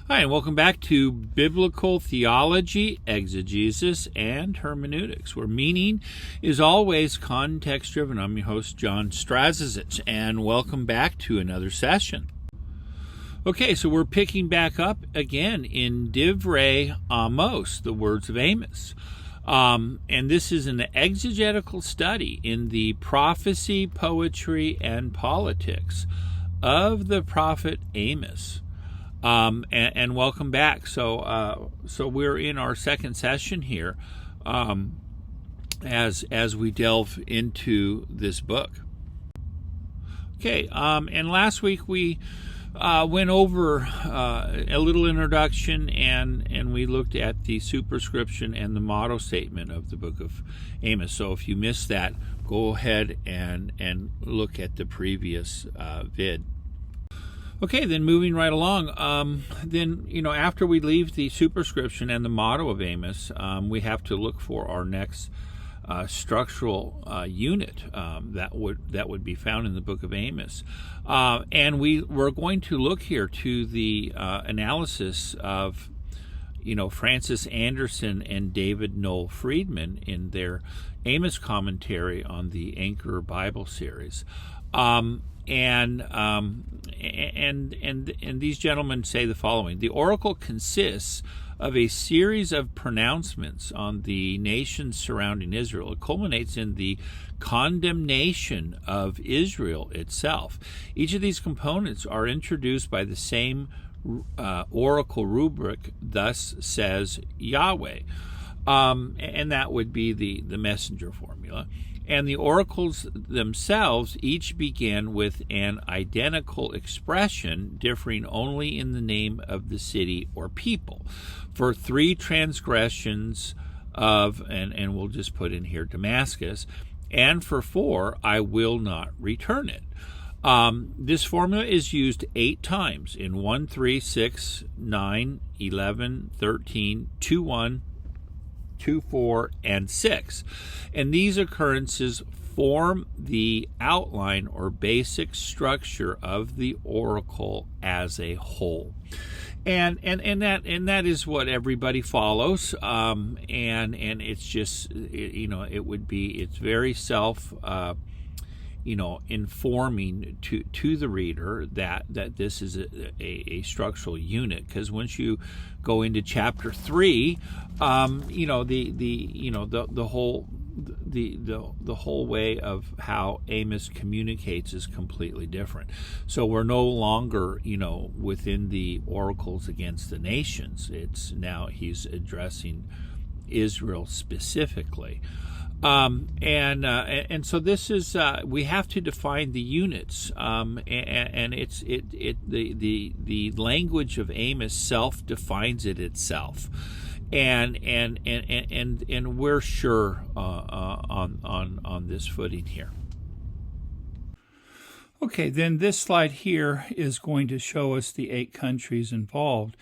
Hi, and welcome back to Biblical Theology, Exegesis, and Hermeneutics, where meaning is always context-driven. I'm your host, John Strazicich, and welcome back to another session. Okay, so we're picking back up again in Divrei Amos, the words of Amos. And this is an exegetical study in the prophecy, poetry, and politics of the prophet Amos. And welcome back. So we're in our second session here, as we delve into this book. Okay. And last week we went over a little introduction, and we looked at the superscription and the motto statement of the book of Amos. So if you missed that, go ahead and look at the previous vid. Okay, then moving right along, after we leave the superscription and the motto of Amos, we have to look for our next structural unit that would be found in the book of Amos. And we're going to look here to the analysis of, Francis Anderson and David Noel Friedman in their Amos commentary on the Anchor Bible series. And these gentlemen say the following: the oracle consists of a series of pronouncements on the nations surrounding Israel. It culminates in the condemnation of Israel itself. Each of these components are introduced by the same oracle rubric, thus says Yahweh. And that would be the messenger formula. And the oracles themselves each begin with an identical expression, differing only in the name of the city or people. For 3 transgressions of, and we'll just put in here Damascus, and for 4, I will not return it. This formula is used 8 times in 1, 3, 6, 9, 11, 13, 2, 1, 2, 4, and 6. And these occurrences form the outline or basic structure of the oracle as a whole. And that is what everybody follows. And it's just, it's very self informing to the reader that this is a structural unit, because once you go into chapter 3, the whole way of how Amos communicates is completely different. So we're no longer within the oracles against the nations. It's now he's addressing Israel specifically. And so this is we have to define the units, and it's the language of Amos self defines it itself, and we're sure on this footing here. Okay, then this slide here is going to show us the 8 countries involved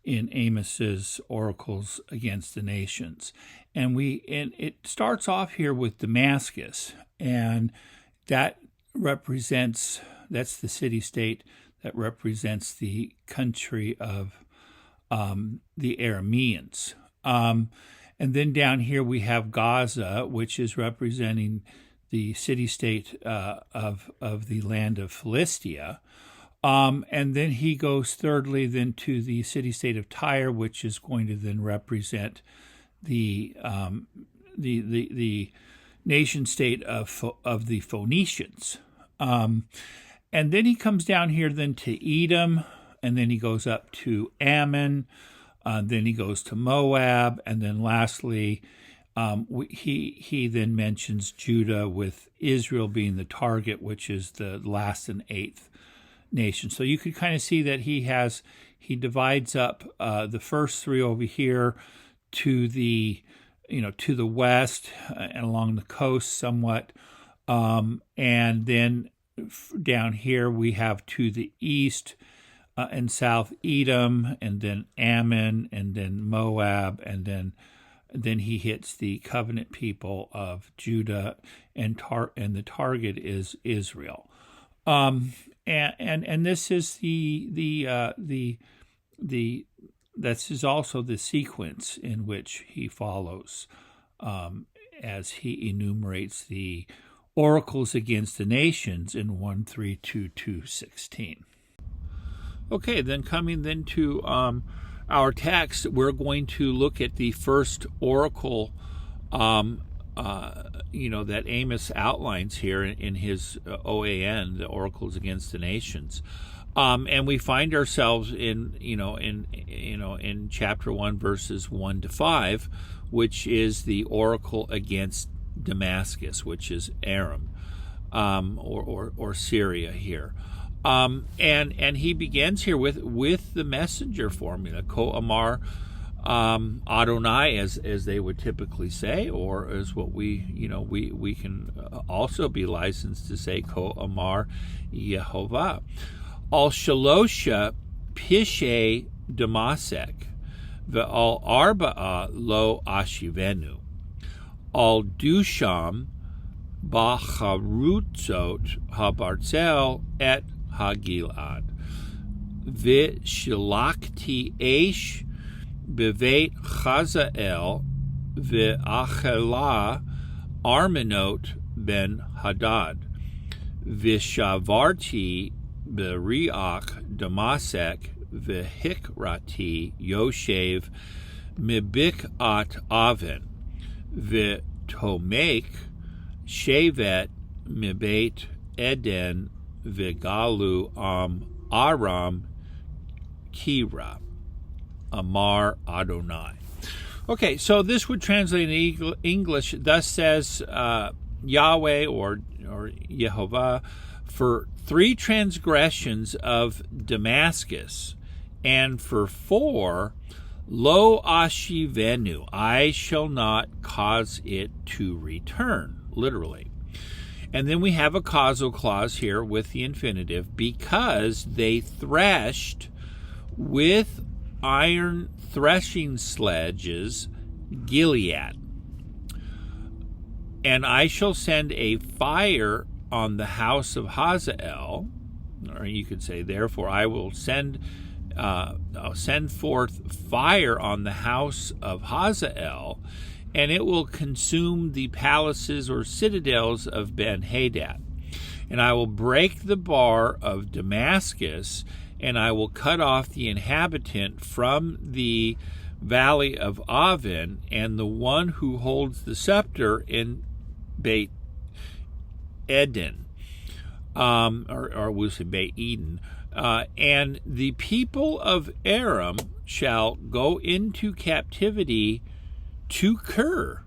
in Amos's oracles against the nations. And it starts off here with Damascus, and that's the city-state that represents the country of the Arameans. And then down here we have Gaza, which is representing the city-state of the land of Philistia. And then he goes thirdly then to the city-state of Tyre, which is going to then represent the nation state of the Phoenicians. And then he comes down here then to Edom, and then he goes up to Ammon, then he goes to Moab, and then lastly he then mentions Judah, with Israel being the target, which is the last and 8th nation. So you could kind of see that he divides up the first 3 over here to the west and along the coast somewhat, and then down here we have to the east and south Edom, and then Ammon, and then Moab, and then he hits the covenant people of Judah, and the target is Israel. And this is the this is also the sequence in which he follows as he enumerates the oracles against the nations in 1:3-2:16. Okay, then coming then to our text, we're going to look at the first oracle, that Amos outlines here in his OAN, the oracles against the nations. And we find ourselves in chapter 1, verses 1-5, which is the oracle against Damascus, which is Aram, or Syria here. And he begins here with the messenger formula, Ko Amar Adonai, as they would typically say, or as what we can also be licensed to say, Ko Amar Yehovah. Al Shalosha Pishe Damasek, Ve'al Arba'a Lo Ashivenu, Al Dusham Bacharutzot Habarzel et Hagilad, V'shilakti Eish Beveit Chazael V'achela Arminot ben Hadad, V'shavarti Beriach Damasek V'hikrati Yoshev Mibik-at Aven, V'tomek Shevet Mibet Eden V'galu Aram Kira Amar Adonai. Okay, so this would translate in English, thus says Yahweh or Yehovah, for 3 transgressions of Damascus, and for 4, Lo Ashivenu, I shall not cause it to return, literally. And then we have a causal clause here with the infinitive, because they threshed with iron threshing sledges Gilead. And I shall send a fire on the house of Hazael, or you could say, therefore, I will I'll send forth fire on the house of Hazael, and it will consume the palaces or citadels of Ben-Hadad. And I will break the bar of Damascus, and I will cut off the inhabitant from the valley of Aven, and the one who holds the scepter in Beit Eden, or we'll say Beit Eden. And the people of Aram shall go into captivity to Kir,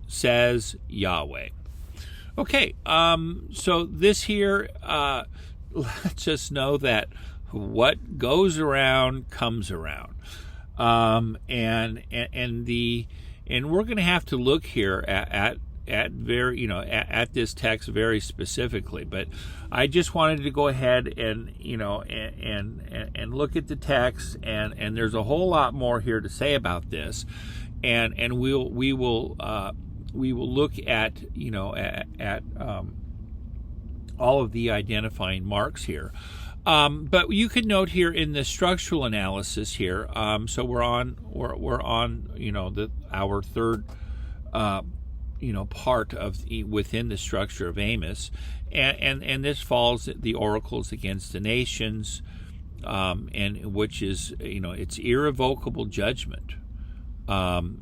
says Yahweh. Okay, so this here lets us know that what goes around comes around, and we're going to have to look here at this text very specifically. But I just wanted to go ahead and look at the text, and there's a whole lot more here to say about this, and we will look at all of the identifying marks here. But you could note here in the structural analysis here. So we're on our third part of within the structure of Amos, and this falls the oracles against the nations, and which is it's irrevocable judgment, and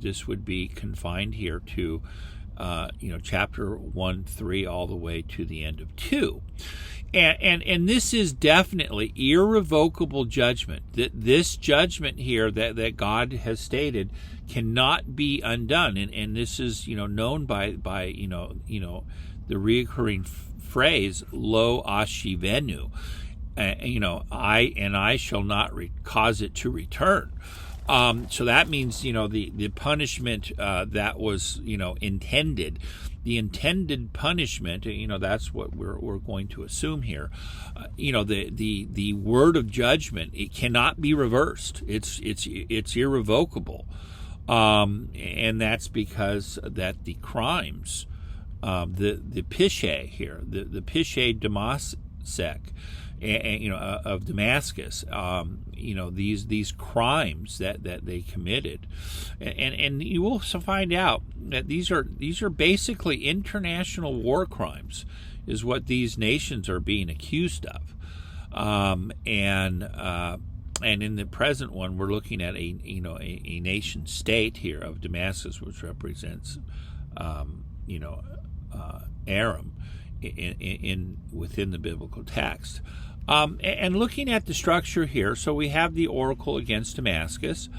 this would be confined here to chapter 1-3 all the way to the end of 2. And this is definitely irrevocable judgment. This judgment here that God has stated cannot be undone, and this is known by the recurring phrase Lo Ashivenu, I shall not cause it to return. So that means the punishment that was intended. The intended punishment, that's what we're going to assume here. The word of judgment, it cannot be reversed. It's irrevocable, and that's because that the crimes, the Pishe here, the Pishe Damascus, of Damascus. These crimes that they committed, and you will find out that these are basically international war crimes, is what these nations are being accused of, and in the present one, we're looking at a nation state here of Damascus, which represents Aram within the biblical text. And looking at the structure here, so we have the oracle against Damascus,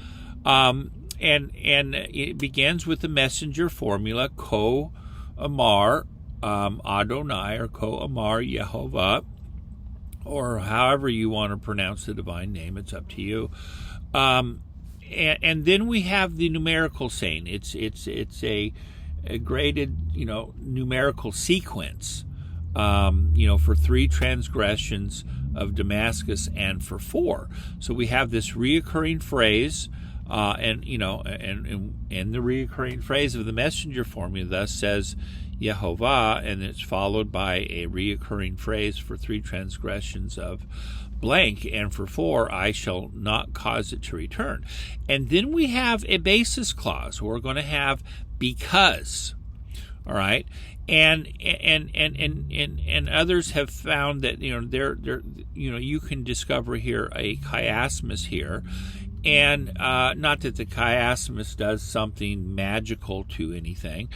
and it begins with the messenger formula, Ko Amar Adonai, or Ko Amar Yehovah, or however you want to pronounce the divine name, it's up to you. And then we have the numerical saying. It's a graded, numerical sequence, for 3 transgressions of Damascus and for 4. So we have this reoccurring phrase, and the reoccurring phrase of the messenger formula thus says Yehovah, and it's followed by a reoccurring phrase for 3 transgressions of blank, and for 4, I shall not cause it to return. And then we have a basis clause. We're going to have because. All right, and others have found that you can discover here a chiasmus here, and not that the chiasmus does something magical to anything,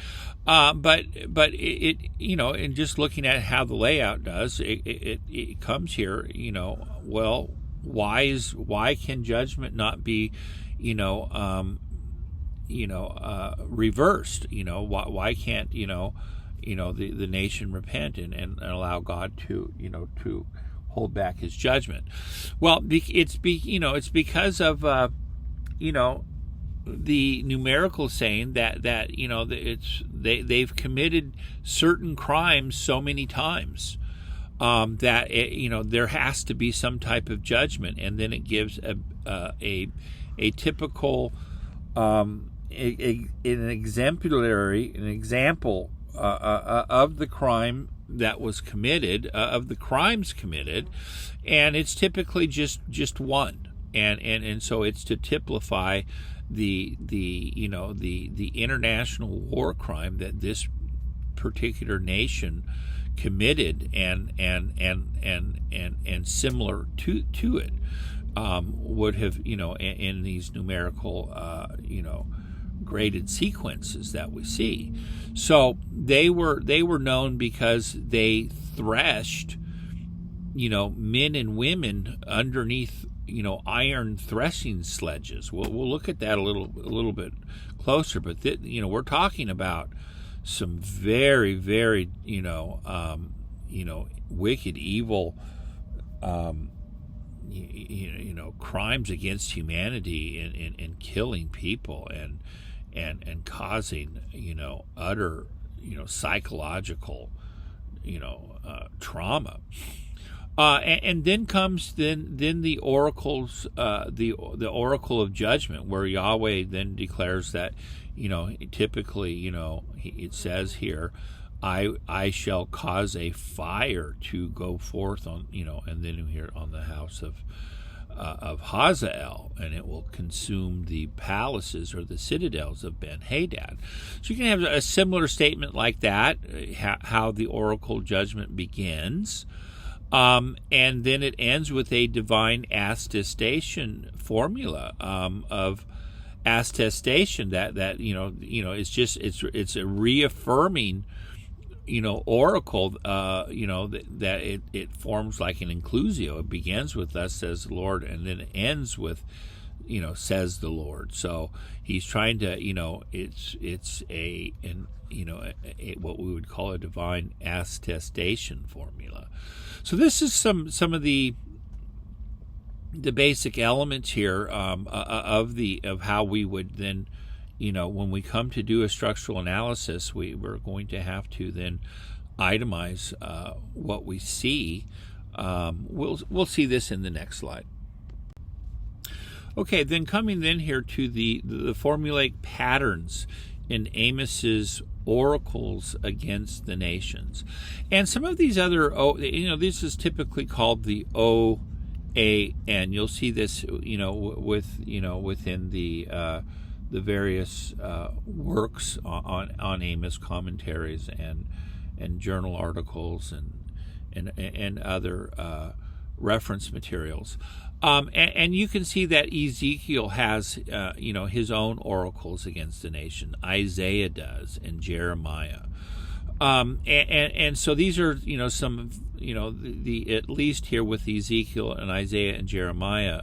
but it and just looking at how the layout does, it comes here. Well, why can judgment not be reversed? Why can't the nation repent and allow God to hold back his judgment? Well, it's because of the numerical saying that they've committed certain crimes so many times that there has to be some type of judgment, and then it gives a typical an example of the crime that was committed, of the crimes committed, and it's typically just one, and so it's to typify the international war crime that this particular nation committed, and similar to it would have in these numerical graded sequences that we see. So they were known because they threshed men and women underneath iron threshing sledges. We'll look at that a little bit closer, but we're talking about some very, very wicked, evil crimes against humanity and killing people and causing utter psychological trauma. And then comes the oracles, the oracle of judgment, where Yahweh then declares that typically it says here, I shall cause a fire to go forth on and then here on the house of Hazael, and it will consume the palaces or the citadels of Ben-Hadad. So you can have a similar statement like that, how the oracle judgment begins, and then it ends with a divine attestation formula of attestation that it's a reaffirming oracle, that it forms like an inclusio. It begins with "Thus says the Lord," and then it ends with, "says the Lord." So he's trying to, it's a what we would call a divine attestation formula. So this is some of the basic elements here of how we would then, when we come to do a structural analysis, we're going to have to then itemize what we see. We'll see this in the next slide. Okay, then coming then here to the formulaic patterns in Amos's oracles against the nations. And some of these other, this is typically called the OAN. You'll see this, within the various works on Amos, commentaries and journal articles and other reference materials. And you can see that Ezekiel has, his own oracles against the nation. Isaiah does, and Jeremiah. And so these are, some, the at least here with Ezekiel and Isaiah and Jeremiah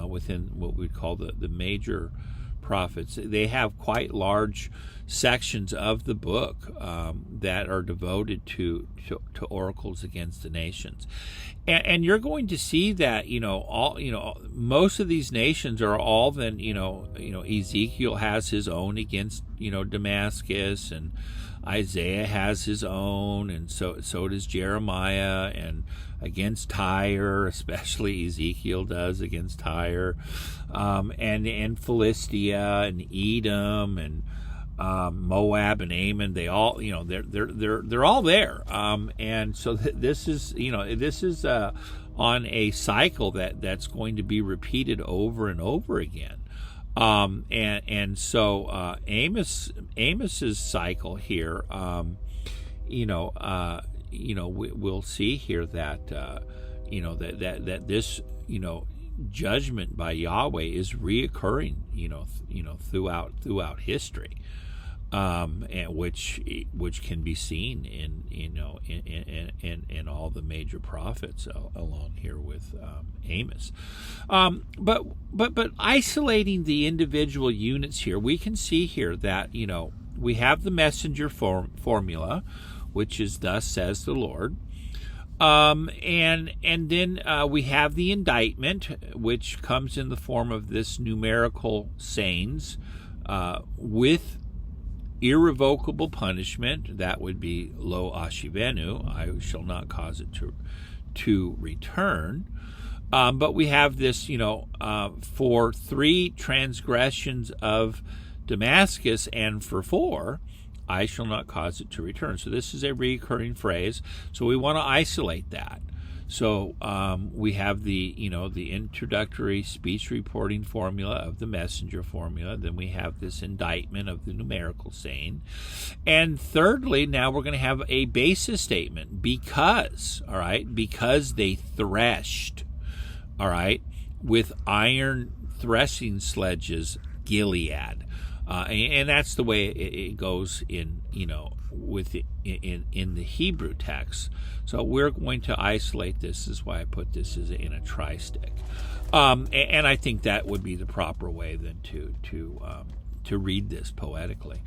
within what we'd call the major prophets. They have quite large sections of the book that are devoted to oracles against the nations, and you're going to see that most of these nations are all then Ezekiel has his own against Damascus, and Isaiah has his own, and so does Jeremiah, and against Tyre, especially Ezekiel does against Tyre, and Philistia and Edom and Moab and Ammon. They all, they're all there, and so this is on a cycle that's going to be repeated over and over again. So Amos's cycle here, we'll see here that that this judgment by Yahweh is reoccurring throughout history, and which can be seen in all the major prophets along here with Amos. But isolating the individual units here, we can see here that we have the messenger formula, which is "Thus says the Lord," and then we have the indictment, which comes in the form of this numerical sayings with irrevocable punishment. That would be "Lo ashivenu," I shall not cause it to return. But we have this, for 3 transgressions of Damascus, and for 4, I shall not cause it to return. So this is a recurring phrase. So we want to isolate that. So we have the introductory speech reporting formula of the messenger formula. Then we have this indictment of the numerical saying. And thirdly, now we're going to have a basis statement. Because they threshed, with iron threshing sledges, Gilead. And that's the way it goes in the Hebrew text. So we're going to isolate this. This is why I put this as in a tristic. And I think that would be the proper way then to read this poetically.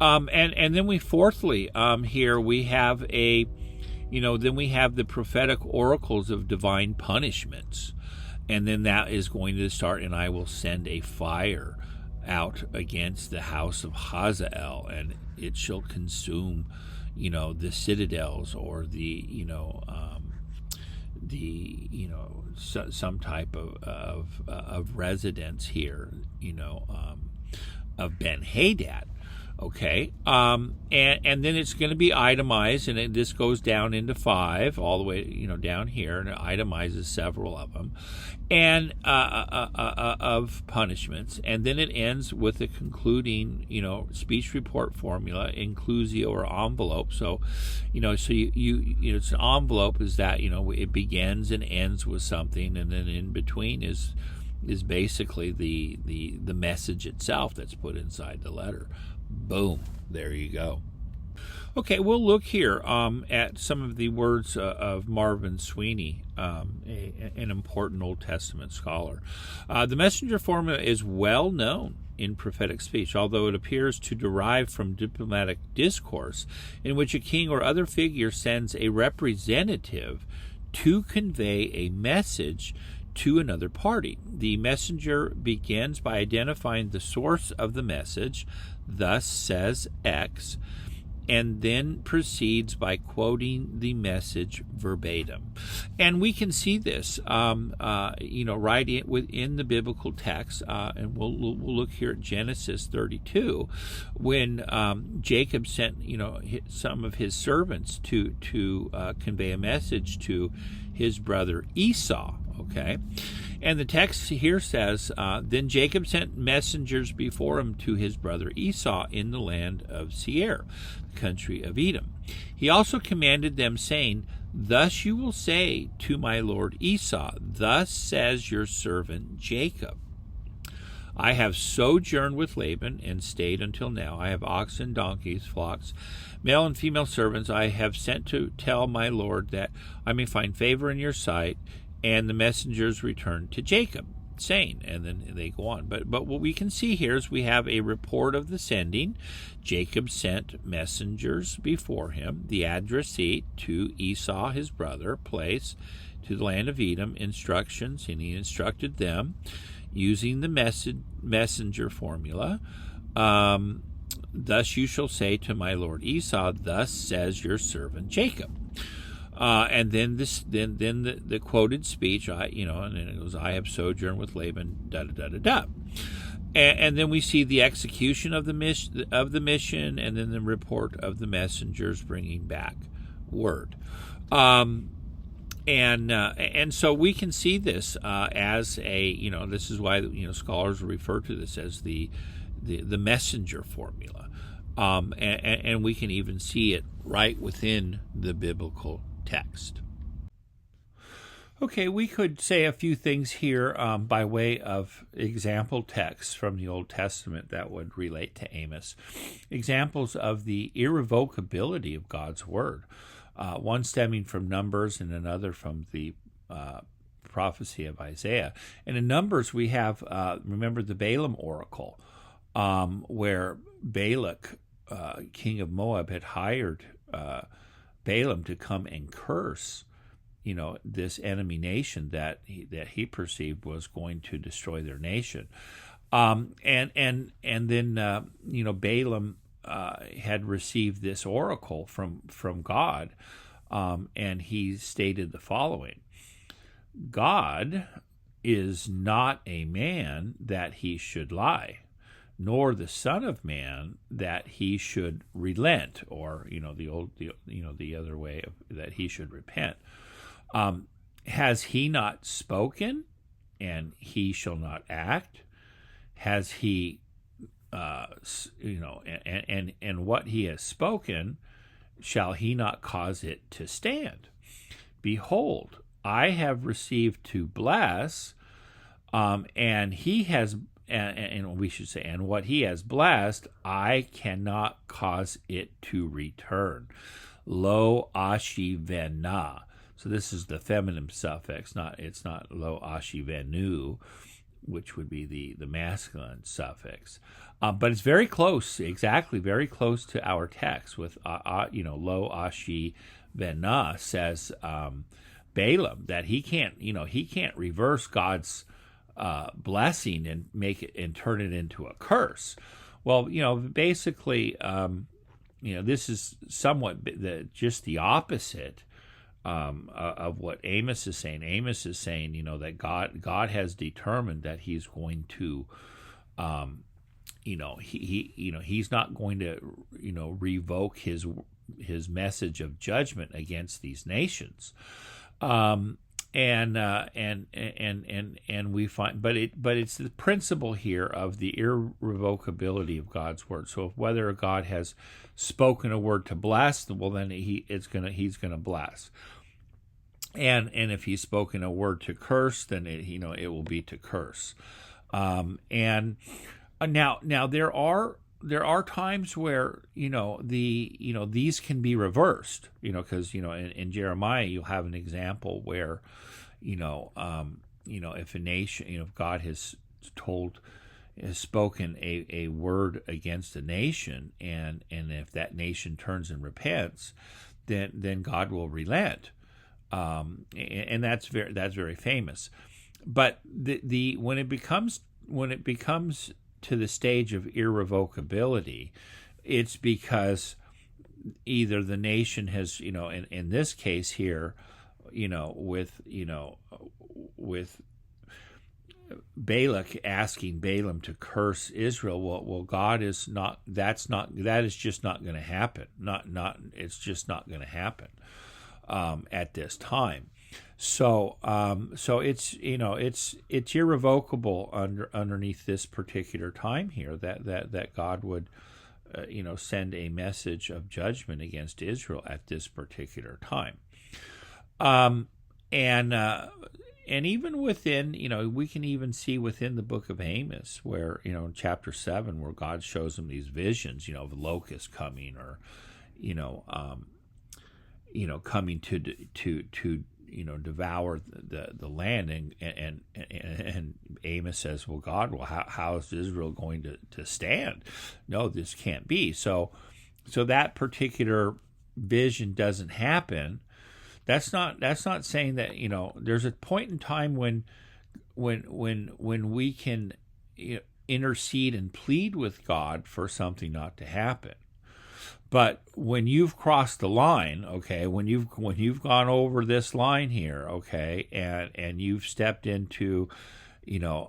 And then we fourthly here we have then we have the prophetic oracles of divine punishments. And then that is going to start, "And I will send a fire out against the house of Hazael, and it shall consume, the citadels," or some type of residence here, of Ben-Hadad. Okay, and then it's going to be itemized, and this goes down into 5 all the way, down here, and it itemizes several of them, and of punishments, and then it ends with a concluding, speech report formula, inclusio or envelope. So, so you it's an envelope is that it begins and ends with something, and then in between is basically the message itself that's put inside the letter. Boom, there you go. Okay, we'll look here at some of the words of Marvin Sweeney, an important Old Testament scholar. The messenger formula is well known in prophetic speech, although it appears to derive from diplomatic discourse, in which a king or other figure sends a representative to convey a message to another party. The messenger begins by identifying the source of the message, "Thus says X," and then proceeds by quoting the message verbatim. And we can see this, right within the biblical text. And we'll look here at Genesis 32, when Jacob sent, some of his servants to convey a message to his brother Esau. Okay, and the text here says, then Jacob sent messengers before him to his brother Esau in the land of Seir, the country of Edom. He also commanded them, saying, thus you will say to my lord Esau, thus says your servant Jacob, I have sojourned with Laban and stayed until now. I have oxen, donkeys, flocks, male and female servants. I have sent to tell my lord that I may find favor in your sight. And the messengers returned to Jacob, saying, and then they go on. But what we can see here is we have a report of the sending. Jacob sent messengers before him, the addressee to Esau, his brother, place to the land of Edom, instructions, and he instructed them using the messenger formula. Thus you shall say to my lord Esau, thus says your servant Jacob. And then the quoted speech, and then it goes, I have sojourned with Laban, da da da da da. And then we see the execution of the mission, and then the report of the messengers bringing back word. And so we can see this as a, this is why scholars refer to this as the messenger formula, and we can even see it right within the biblical text. Okay, we could say a few things here by way of example texts from the Old Testament that would relate to Amos. Examples of the irrevocability of God's word, one stemming from Numbers and another from the prophecy of Isaiah. And in Numbers we have, remember the Balaam oracle, where Balak, king of Moab, had hired Balaam to come and curse, this enemy nation that he perceived was going to destroy their nation, and then Balaam had received this oracle from God, and he stated the following: God is not a man that he should lie, nor the Son of Man that he should relent, or the other way of that he should repent. Has he not spoken, and he shall not act? Has he, and what he has spoken, shall he not cause it to stand? Behold, I have received to bless, and he has. And we should say, and what he has blessed, I cannot cause it to return. Lo ashivena. So this is the feminine suffix. It's not lo ashivenu, which would be the masculine suffix. But it's very close, very close to our text with lo ashivena says Balaam that he can't reverse God's blessing and make it and turn it into a curse. Well, basically, this is somewhat just the opposite of what Amos is saying. Amos is saying, that God has determined that He's going to, He's not going to, revoke His message of judgment against these nations. And we find, but it's the principle here of the irrevocability of God's word. So whether God has spoken a word to bless, well, then He's gonna bless. And if He's spoken a word to curse, then it will be to curse. And now there are times where these can be reversed, because in Jeremiah you'll have an example where if a nation, if God has spoken a word against a nation, and if that nation turns and repents, then God will relent, and that's very famous. But when it becomes to the stage of irrevocability, it's because either the nation has, in this case here, with Balak asking Balaam to curse Israel. Well, God is not. That is just not going to happen. It's just not going to happen at this time. So it's it's irrevocable underneath this particular time here that God would send a message of judgment against Israel at this particular time. And even within, we can even see within the book of Amos where, in chapter 7, where God shows him these visions, of locusts coming, or, coming to devour the land, and Amos says, well, God, how is Israel going to stand? No, this can't be. So that particular vision doesn't happen. That's not saying that, there's a point in time when we can intercede and plead with God for something not to happen. But when you've crossed the line, okay, when you've gone over this line here, okay, and you've stepped into,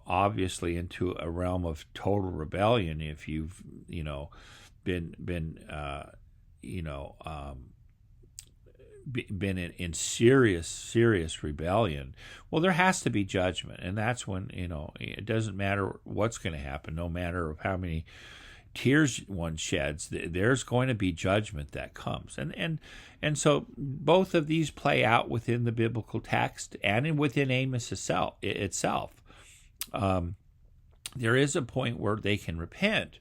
obviously into a realm of total rebellion, if you've, been in serious rebellion, well, there has to be judgment, and that's when it doesn't matter what's going to happen, no matter how many tears one sheds, there's going to be judgment that comes, and so both of these play out within the biblical text and within Amos itself. There is a point where they can repent.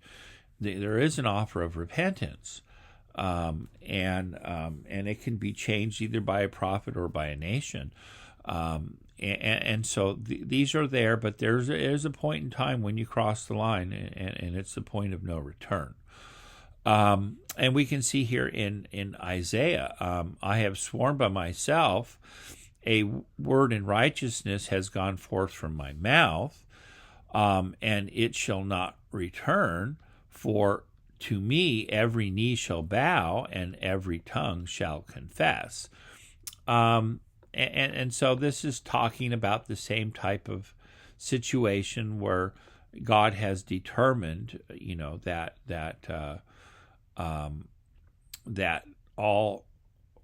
There is an offer of repentance. And it can be changed either by a prophet or by a nation. And so these are there, but there's a point in time when you cross the line, and it's the point of no return. And we can see here in Isaiah, I have sworn by myself, a word in righteousness has gone forth from my mouth, and it shall not return, for to me every knee shall bow and every tongue shall confess. And so this is talking about the same type of situation where God has determined, that all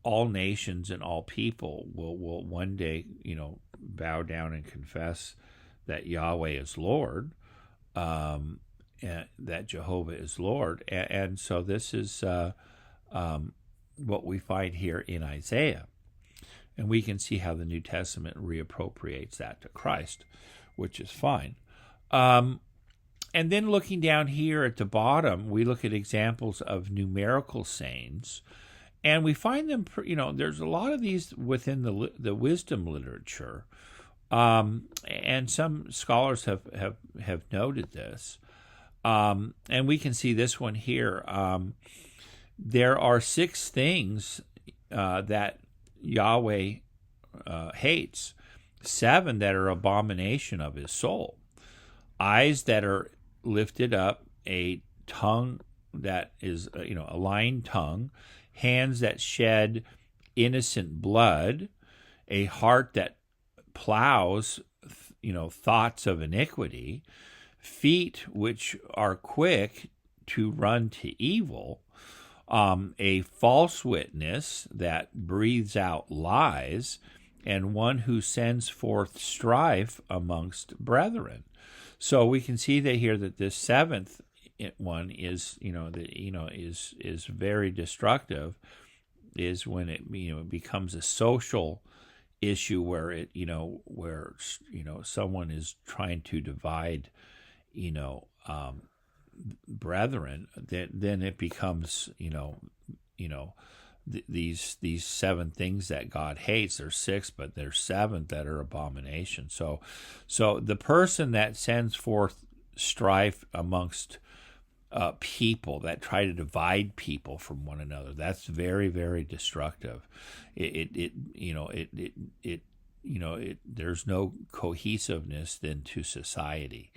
nations and all people will one day, bow down and confess that Yahweh is Lord. And that Jehovah is Lord. And so this is what we find here in Isaiah. And we can see how the New Testament reappropriates that to Christ, which is fine. And then looking down here at the bottom, we look at examples of numerical sayings. And we find them, there's a lot of these within the wisdom literature. And some scholars have noted this. And we can see this one here. There are 6 things that Yahweh hates, 7 that are abomination of his soul. Eyes that are lifted up, a tongue that is, a lying tongue, hands that shed innocent blood, a heart that plows, thoughts of iniquity, feet which are quick to run to evil, a false witness that breathes out lies, and one who sends forth strife amongst brethren. So we can see that here that this 7th one is, is very destructive, is when it becomes a social issue where someone is trying to divide brethren, then it becomes, these 7 things that God hates. There's 6, but there's 7 that are abomination. So the person that sends forth strife amongst people, that try to divide people from one another, that's very, very destructive. There's no cohesiveness then to society.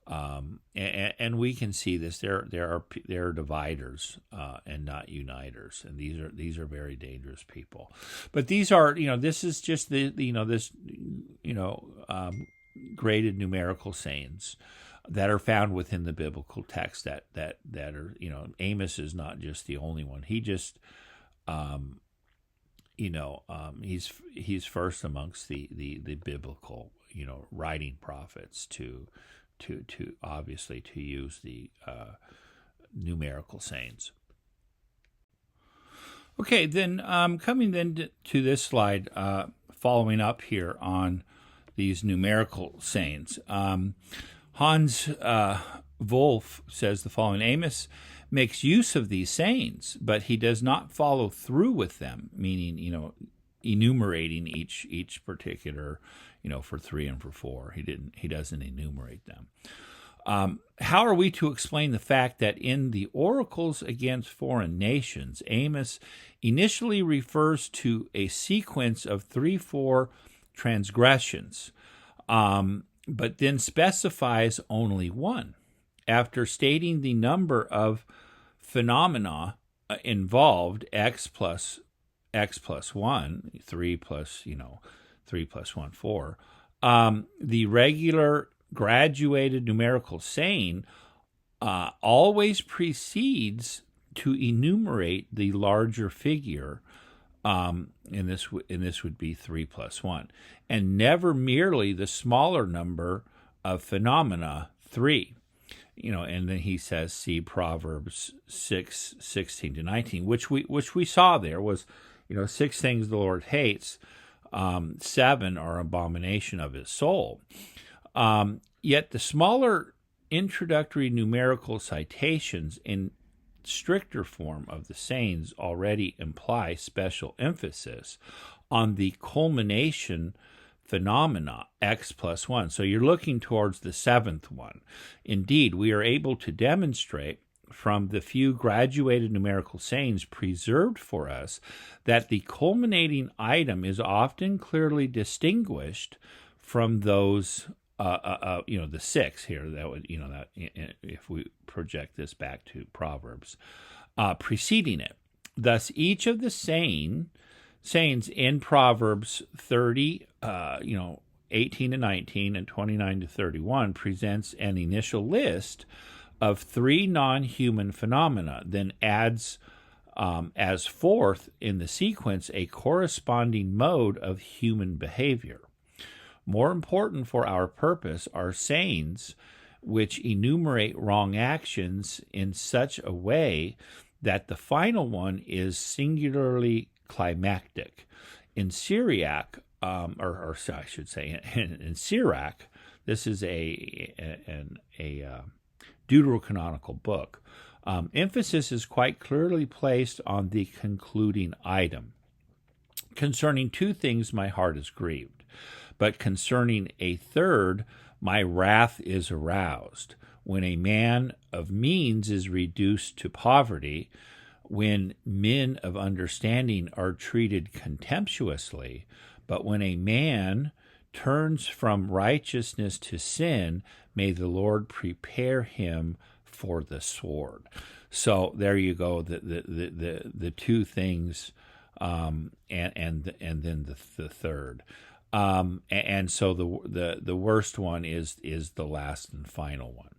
And we can see this. There are dividers and not uniters, and these are very dangerous people. But these are, this is just graded numerical sayings that are found within the biblical text that are, Amos is not just the only one. He just he's first amongst the biblical writing prophets to obviously to use the numerical sayings. Okay, then coming then to this slide, following up here on these numerical sayings. Hans Wolff says the following: Amos makes use of these sayings, but he does not follow through with them, meaning, enumerating each particular, for 3 and for 4. He doesn't enumerate them. How are we to explain the fact that in the oracles against foreign nations, Amos initially refers to a sequence of 3-4 transgressions, but then specifies only one? After stating the number of phenomena involved, x plus 1, 3 plus 1, 4, the regular graduated numerical saying always precedes to enumerate the larger figure, and this would be 3 plus 1, and never merely the smaller number of phenomena, 3. And then he says, see Proverbs 6:16-19, which we saw there was, 6 things the Lord hates, 7 are abomination of his soul. Yet the smaller introductory numerical citations in stricter form of the sayings already imply special emphasis on the culmination phenomena, x plus 1. So you're looking towards the 7th one. Indeed, we are able to demonstrate from the few graduated numerical sayings preserved for us that the culminating item is often clearly distinguished from those, the 6 here. That would, that if we project this back to Proverbs, preceding it. Thus, each of the sayings in Proverbs 30, 18-19 and 29-31 presents an initial list of 3 non-human phenomena, then adds as fourth in the sequence a corresponding mode of human behavior. More important for our purpose are sayings which enumerate wrong actions in such a way that the final one is singularly climactic. In Syriac, or I should say, in Sirach, this is a deuterocanonical book. Emphasis is quite clearly placed on the concluding item. Concerning 2 things, my heart is grieved, but concerning a third, my wrath is aroused. When a man of means is reduced to poverty, when men of understanding are treated contemptuously, but when a man turns from righteousness to sin, may the Lord prepare him for the sword. So there you go. The 2 things, and then the third. And so the worst one is the last and final one.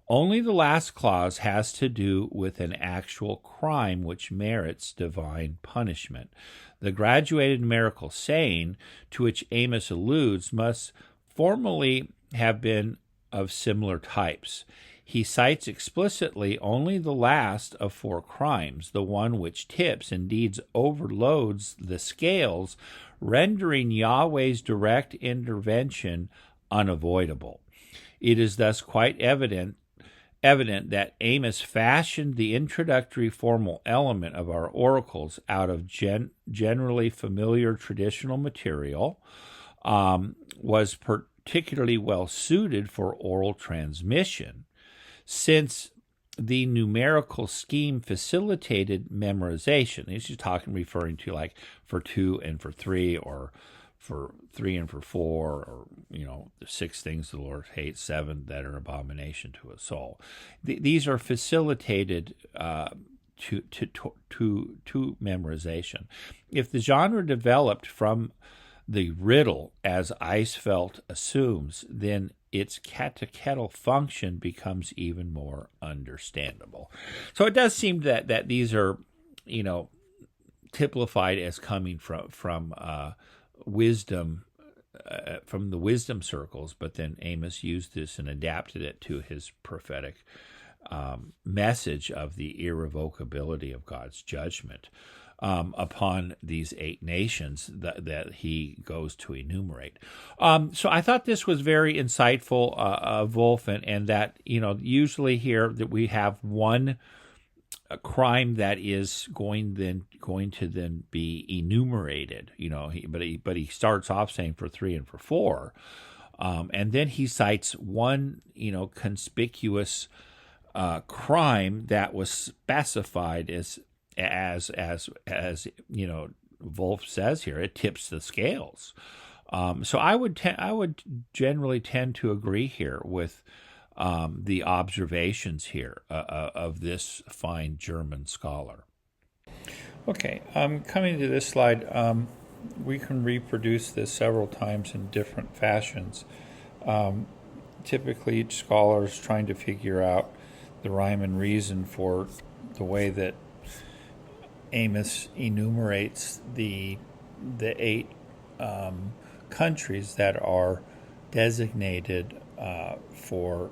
Only the last clause has to do with an actual crime which merits divine punishment. The graduated numerical saying to which Amos alludes must formally have been of similar types. He cites explicitly only the last of 4 crimes, the one which tips, indeed overloads the scales, rendering Yahweh's direct intervention unavoidable. It is thus quite evident that Amos fashioned the introductory formal element of our oracles out of generally familiar traditional material, was particularly well suited for oral transmission, since the numerical scheme facilitated memorization. He's just referring to like for 2 and for 3, or for 3 and for 4, or the 6 things the Lord hates, 7 that are abomination to his soul. These are facilitated to memorization. If the genre developed from the riddle, as Eisfeld assumes, then its catechetical function becomes even more understandable. So it does seem that these are, typified as coming from wisdom, from the wisdom circles, but then Amos used this and adapted it to his prophetic message of the irrevocability of God's judgment upon these 8 nations that he goes to enumerate. So I thought this was very insightful of Wolf, and that, usually here that we have one crime that is going to then be enumerated, but he starts off saying for 3 and for 4, and then he cites one, conspicuous crime that was specified as Wolf says here, it tips the scales. So I would generally tend to agree here with the observations here of this fine German scholar. Okay, coming to this slide, we can reproduce this several times in different fashions. Typically, each scholar is trying to figure out the rhyme and reason for the way that Amos enumerates the 8 countries that are designated for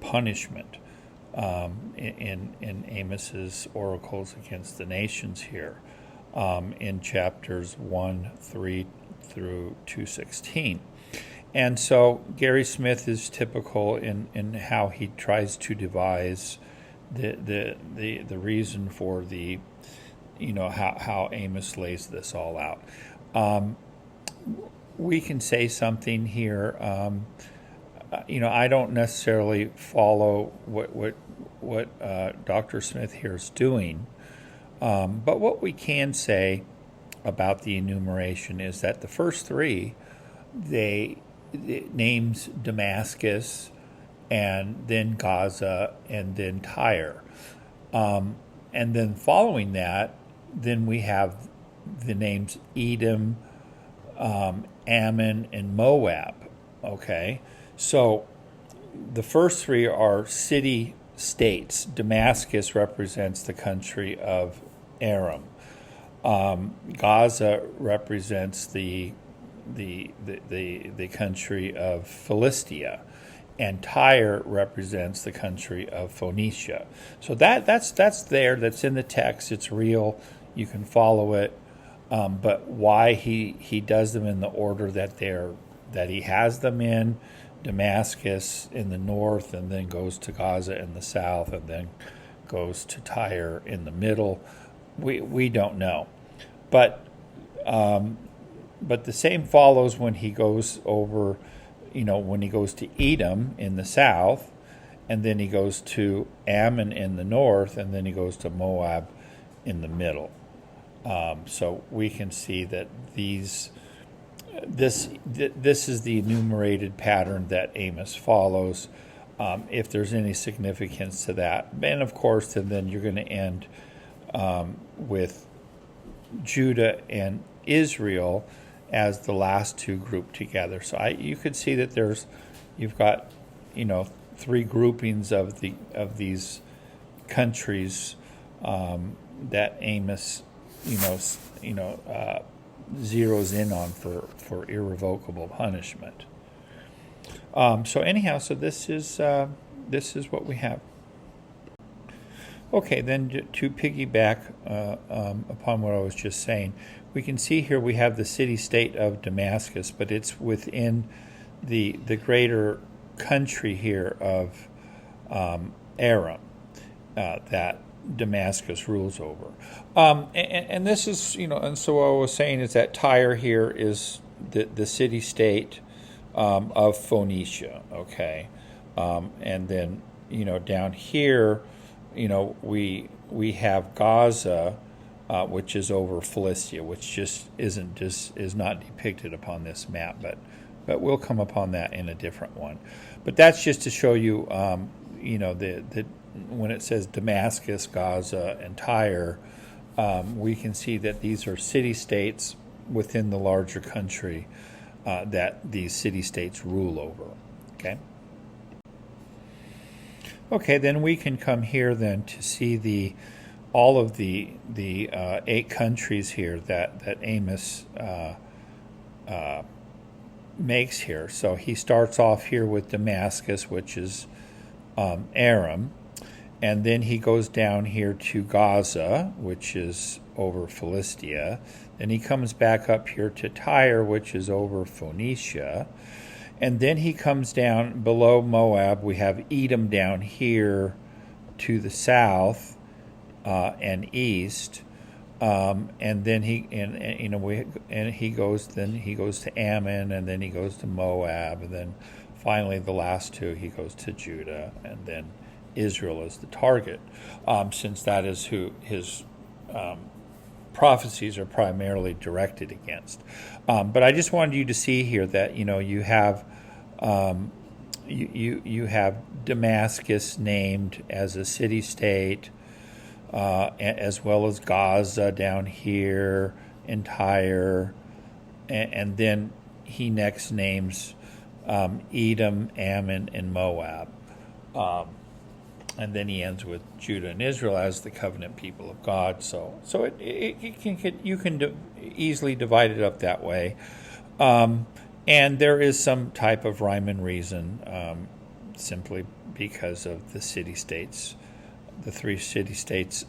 punishment in Amos's oracles against the nations here, in chapters 1:3 through 2:16. And so Gary Smith is typical in how he tries to devise the reason for the how Amos lays this all out. We can say something here. I don't necessarily follow what Dr. Smith here is doing, but what we can say about the enumeration is that the first 3, it names Damascus, and then Gaza, and then Tyre, and then following that, then we have the names Edom, Ammon, and Moab. Okay, so the first 3 are city-states. Damascus represents the country of Aram. Gaza represents the country of Philistia, and Tyre represents the country of Phoenicia. So that's there. That's in the text. It's real. You can follow it. But why he does them in the order that he has them in, Damascus in the north, and then goes to Gaza in the south, and then goes to Tyre in the middle, we don't know. But the same follows when he goes over, when he goes to Edom in the south, and then he goes to Ammon in the north, and then he goes to Moab in the middle. So we can see that this is the enumerated pattern that Amos follows. If there's any significance to that, and of course, then you're going to end with Judah and Israel as the last 2 grouped together. So you could see that you've got 3 groupings of these countries that Amos zeroes in on for irrevocable punishment. So this is what we have. Okay, then to piggyback upon what I was just saying, we can see here we have the city-state of Damascus, but it's within the greater country here of Aram that Damascus rules over. And this is, and so what I was saying is that Tyre here is the city-state of Phoenicia, okay? And then, down here, we have Gaza which is over Philistia, which is not depicted upon this map, but we'll come upon that in a different one. But that's just to show you, the when it says Damascus, Gaza, and Tyre, we can see that these are city-states within the larger country that these city-states rule over. Okay, then we can come here then to see all of the 8 countries here that Amos makes here. So he starts off here with Damascus, which is Aram, and then he goes down here to Gaza, which is over Philistia. Then he comes back up here to Tyre, which is over Phoenicia. And then he comes down below Moab. We have Edom down here to the south and east. And then he goes to Ammon, and then he goes to Moab, and then finally the last 2 he goes to Judah, and then Israel is the target, since that is who his prophecies are primarily directed against. But I just wanted you to see here that you have you have Damascus named as a city-state, as well as Gaza down here and Tyre, and then he next names Edom, Ammon, and Moab. And then he ends with Judah and Israel as the covenant people of God. So you can easily divide it up that way. And there is some type of rhyme and reason, simply because of the city-states, the 3 city-states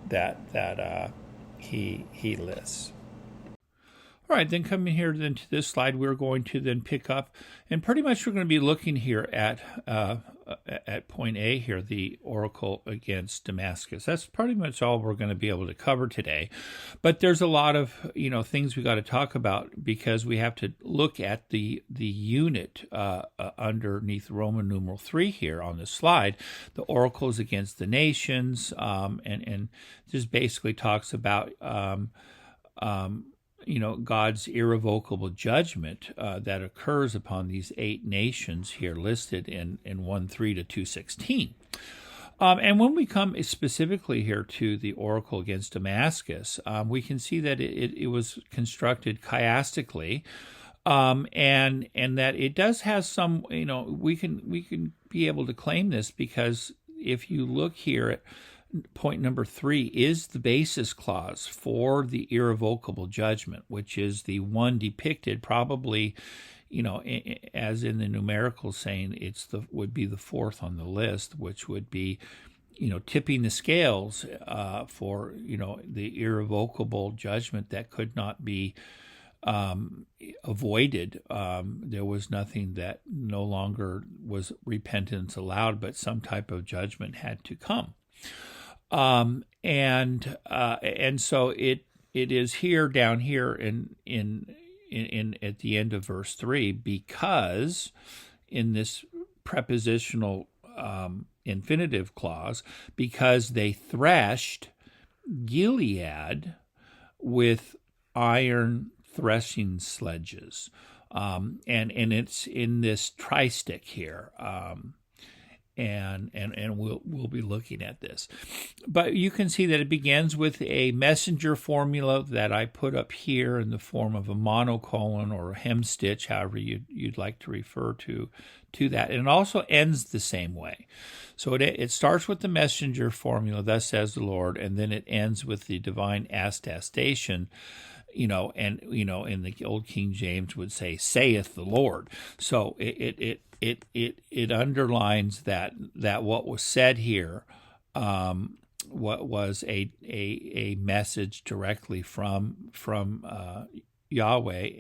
that he lists. All right, then coming here then to this slide, we're going to then pick up, and pretty much we're going to be looking here at point A here, the oracle against Damascus. That's pretty much all we're going to be able to cover today. But there's a lot of things we got to talk about, because we have to look at the unit underneath Roman numeral 3 here on this slide. The oracles against the nations, and just basically talks about God's irrevocable judgment that occurs upon these 8 nations here listed in 1:3 to 2:16. And when we come specifically here to the oracle against Damascus, we can see that it was constructed chiastically, and that it does have some, we can be able to claim this, because if you look here at point number 3 is the basis clause for the irrevocable judgment, which is the one depicted probably, as in the numerical saying, would be the 4th on the list, which would be, tipping the scales for, the irrevocable judgment that could not be avoided. There was nothing that no longer was repentance allowed, but some type of judgment had to come. And so it is here down here in at the end of verse 3, because in this prepositional infinitive clause, because they threshed Gilead with iron threshing sledges, and it's in this tristic here. And we'll be looking at this. But you can see that it begins with a messenger formula that I put up here in the form of a monocolon or a hemstitch, however you'd like to refer to that. And it also ends the same way. So it starts with the messenger formula, thus says the Lord, and then it ends with the divine attestation, in the old King James would say, saith the Lord. So it underlines that what was said here, what was a message directly from Yahweh,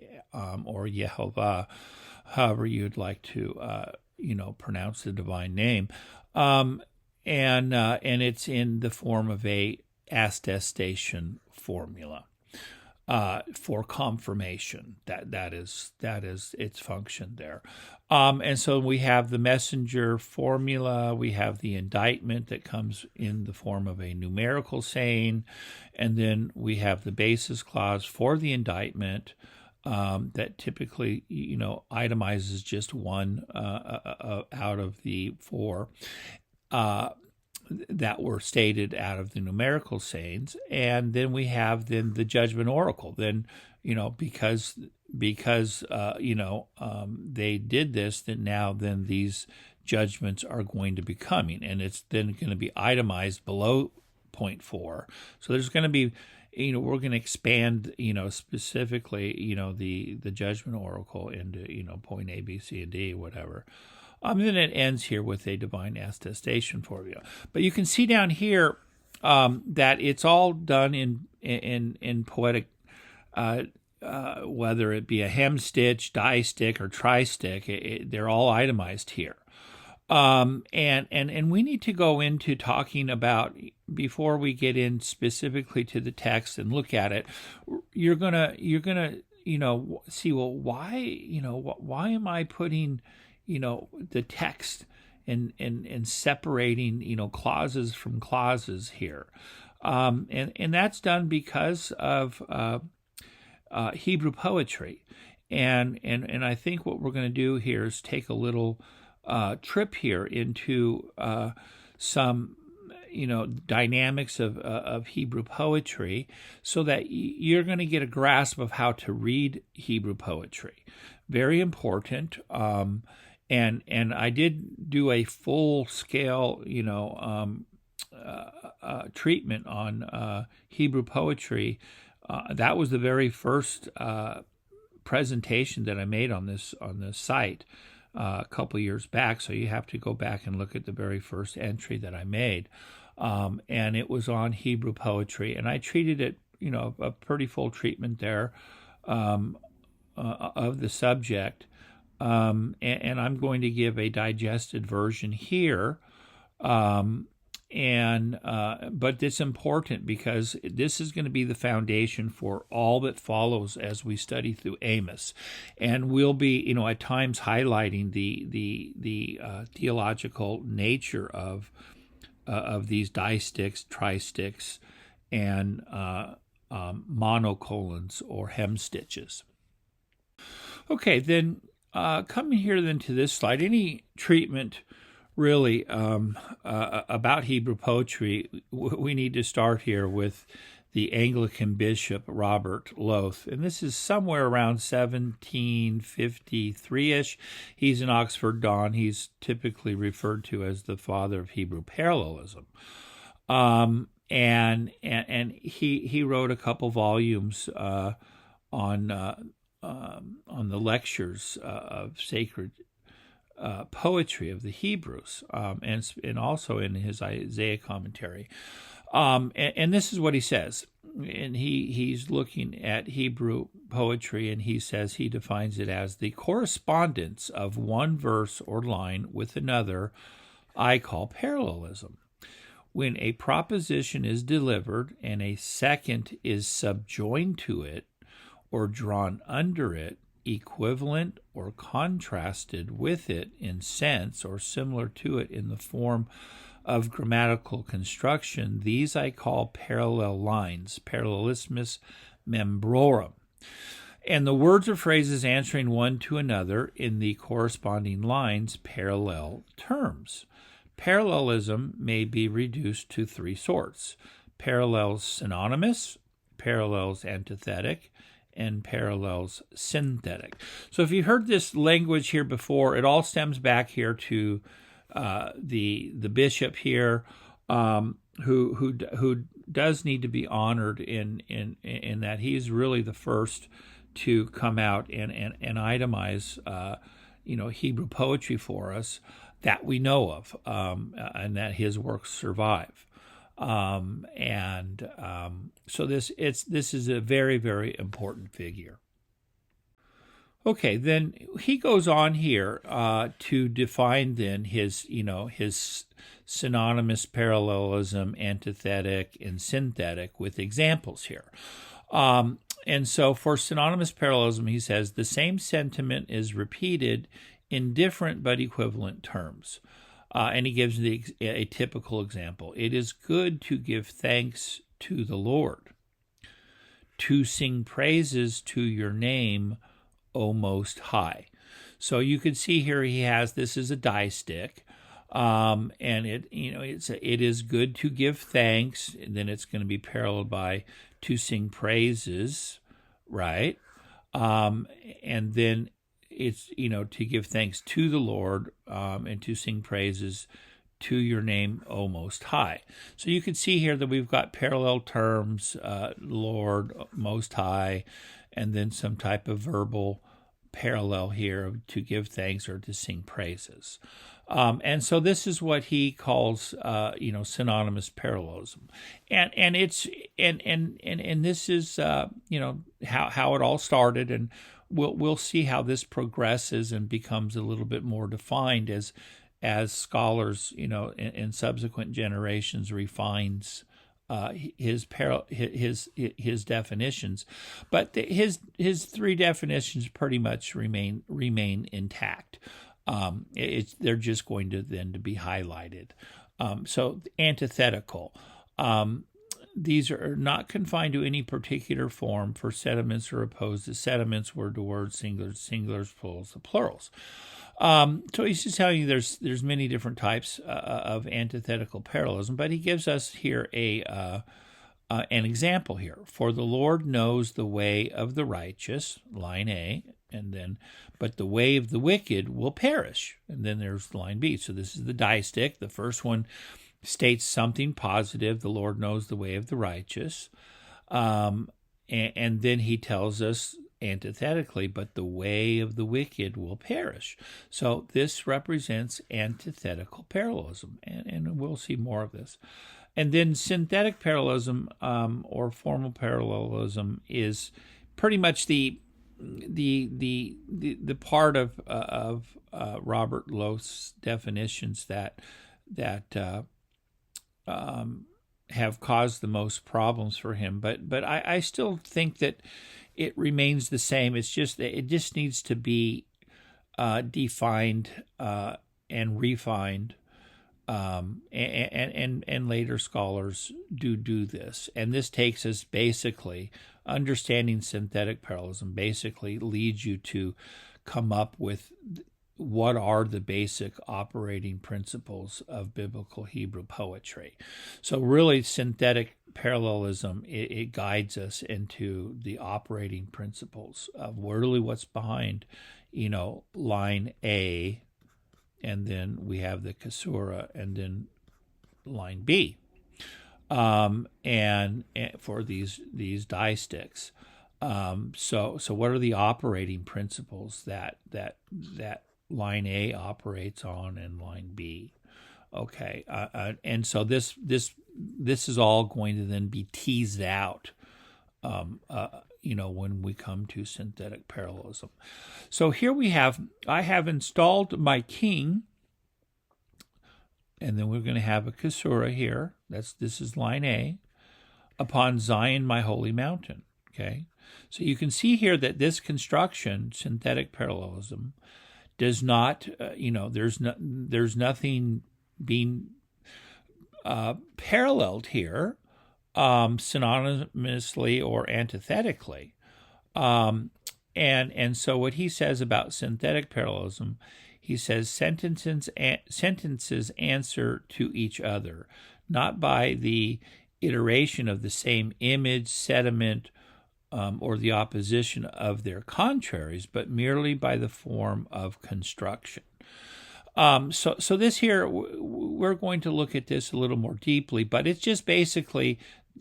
or Yehovah, however you'd like to pronounce the divine name, and it's in the form of a attestation formula. for confirmation. That is its function there. And so we have the messenger formula, we have the indictment that comes in the form of a numerical saying, and then we have the basis clause for the indictment that typically, itemizes just one out of the four that were stated out of the numerical sayings. And then we have the judgment oracle. Then, because they did this, then these judgments are going to be coming, and it's then going to be itemized below point 4. So there's going to be, we're going to expand, specifically, the judgment oracle into, point A, B, C, and D, whatever. Then it ends here with a divine attestation formula. But you can see down here that it's all done in poetic, whether it be a hem stitch, die stick, or tri stick. They're all itemized here. And we need to go into talking about, before we get in specifically to the text and look at it, you're gonna see, well, why am I putting the text and separating clauses from clauses here, and that's done because of Hebrew poetry, and I think what we're going to do here is take a little trip here into some dynamics of Hebrew poetry, so that you're going to get a grasp of how to read Hebrew poetry. Very important. And I did do a full scale, treatment on Hebrew poetry. That was the very first presentation that I made on this site a couple years back. So you have to go back and look at the very first entry that I made, and it was on Hebrew poetry, and I treated it, a pretty full treatment there of the subject. And I'm going to give a digested version here, but it's important because this is going to be the foundation for all that follows as we study through Amos, and we'll be, at times highlighting the theological nature of these disticks, tristicks, and monocolons or hem stitches. Okay, then. Coming here then to this slide, any treatment really about Hebrew poetry, we need to start here with the Anglican bishop Robert Lowth, and this is somewhere around 1753-ish. He's an Oxford Don. He's typically referred to as the father of Hebrew parallelism. And he wrote a couple volumes on the lectures of sacred poetry of the Hebrews, and also in his Isaiah commentary. And this is what he says. And he's looking at Hebrew poetry, and he says he defines it as the correspondence of one verse or line with another I call parallelism. When a proposition is delivered and a second is subjoined to it, or drawn under it, equivalent or contrasted with it in sense, or similar to it in the form of grammatical construction, these I call parallel lines, parallelismus membrorum. And the words or phrases answering one to another in the corresponding lines, parallel terms. Parallelism may be reduced to three sorts: parallels synonymous, parallels antithetic, and parallels synthetic. So if you heard this language here before, it all stems back here to the bishop here, who does need to be honored in that he's really the first to come out and itemize Hebrew poetry for us that we know of, and that his works survive. So this is a very, very important figure. Okay, then he goes on here to define then his synonymous parallelism, antithetic, and synthetic with examples here. And so for synonymous parallelism, he says the same sentiment is repeated in different but equivalent terms. And he gives a typical example. It is good to give thanks to the Lord, to sing praises to your name, O Most High. So you can see here he has, this is a distick, and it is good to give thanks, and then it's going to be paralleled by to sing praises, right? And then it's, to give thanks to the Lord, and to sing praises to your name, O Most High. So you can see here that we've got parallel terms, Lord, Most High, and then some type of verbal parallel here to give thanks or to sing praises. And so this is what he calls, synonymous parallelism. And it's, and this is, how it all started, and we'll see how this progresses and becomes a little bit more defined as scholars, in subsequent generations refines his definitions, but his three definitions pretty much remain intact. They're just going to then to be highlighted. So antithetical. These are not confined to any particular form, for sentiments are opposed to sentiments, word to word, singulars, plurals to plurals. So he's just telling you there's many different types of antithetical parallelism, but he gives us here an example here. For the Lord knows the way of the righteous, line A, and then, but the way of the wicked will perish. And then there's line B. So this is the distick. The first one states something positive. The Lord knows the way of the righteous. And then he tells us antithetically, but the way of the wicked will perish. So this represents antithetical parallelism, and we'll see more of this. And then synthetic parallelism, or formal parallelism, is pretty much the part of Robert Loth's definitions that have caused the most problems for him. But I still think that it remains the same. It just needs to be defined and refined. And later scholars do this. And this takes us basically, understanding synthetic parallelism basically leads you to come up with what are the basic operating principles of biblical Hebrew poetry. So really, synthetic parallelism, it guides us into the operating principles of really what's behind, line A, and then we have the caesura, and then line B, and for these disticks. So what are the operating principles that line A operates on and line B? Okay, and so this is all going to then be teased out, when we come to synthetic parallelism. So here I have installed my king, and then we're going to have a caesura here. This is line A, upon Zion, my holy mountain. Okay, so you can see here that this construction, synthetic parallelism, does not, there's nothing being paralleled here, synonymously or antithetically. And so what he says about synthetic parallelism, he says sentences answer to each other, not by the iteration of the same image, sentiment, or the opposition of their contraries, but merely by the form of construction. So this here, we're going to look at this a little more deeply, but it's just basically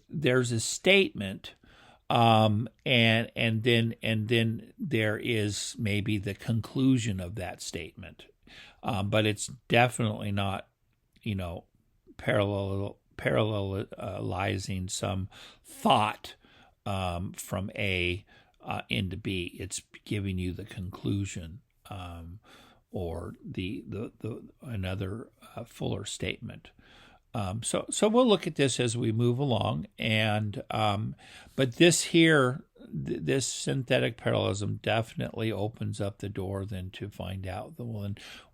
there's a statement, and then there is maybe the conclusion of that statement, but it's definitely not, parallelizing some thought from A into B. It's giving you the conclusion, or the another fuller statement. So we'll look at this as we move along, and but this here, this synthetic parallelism definitely opens up the door then to find out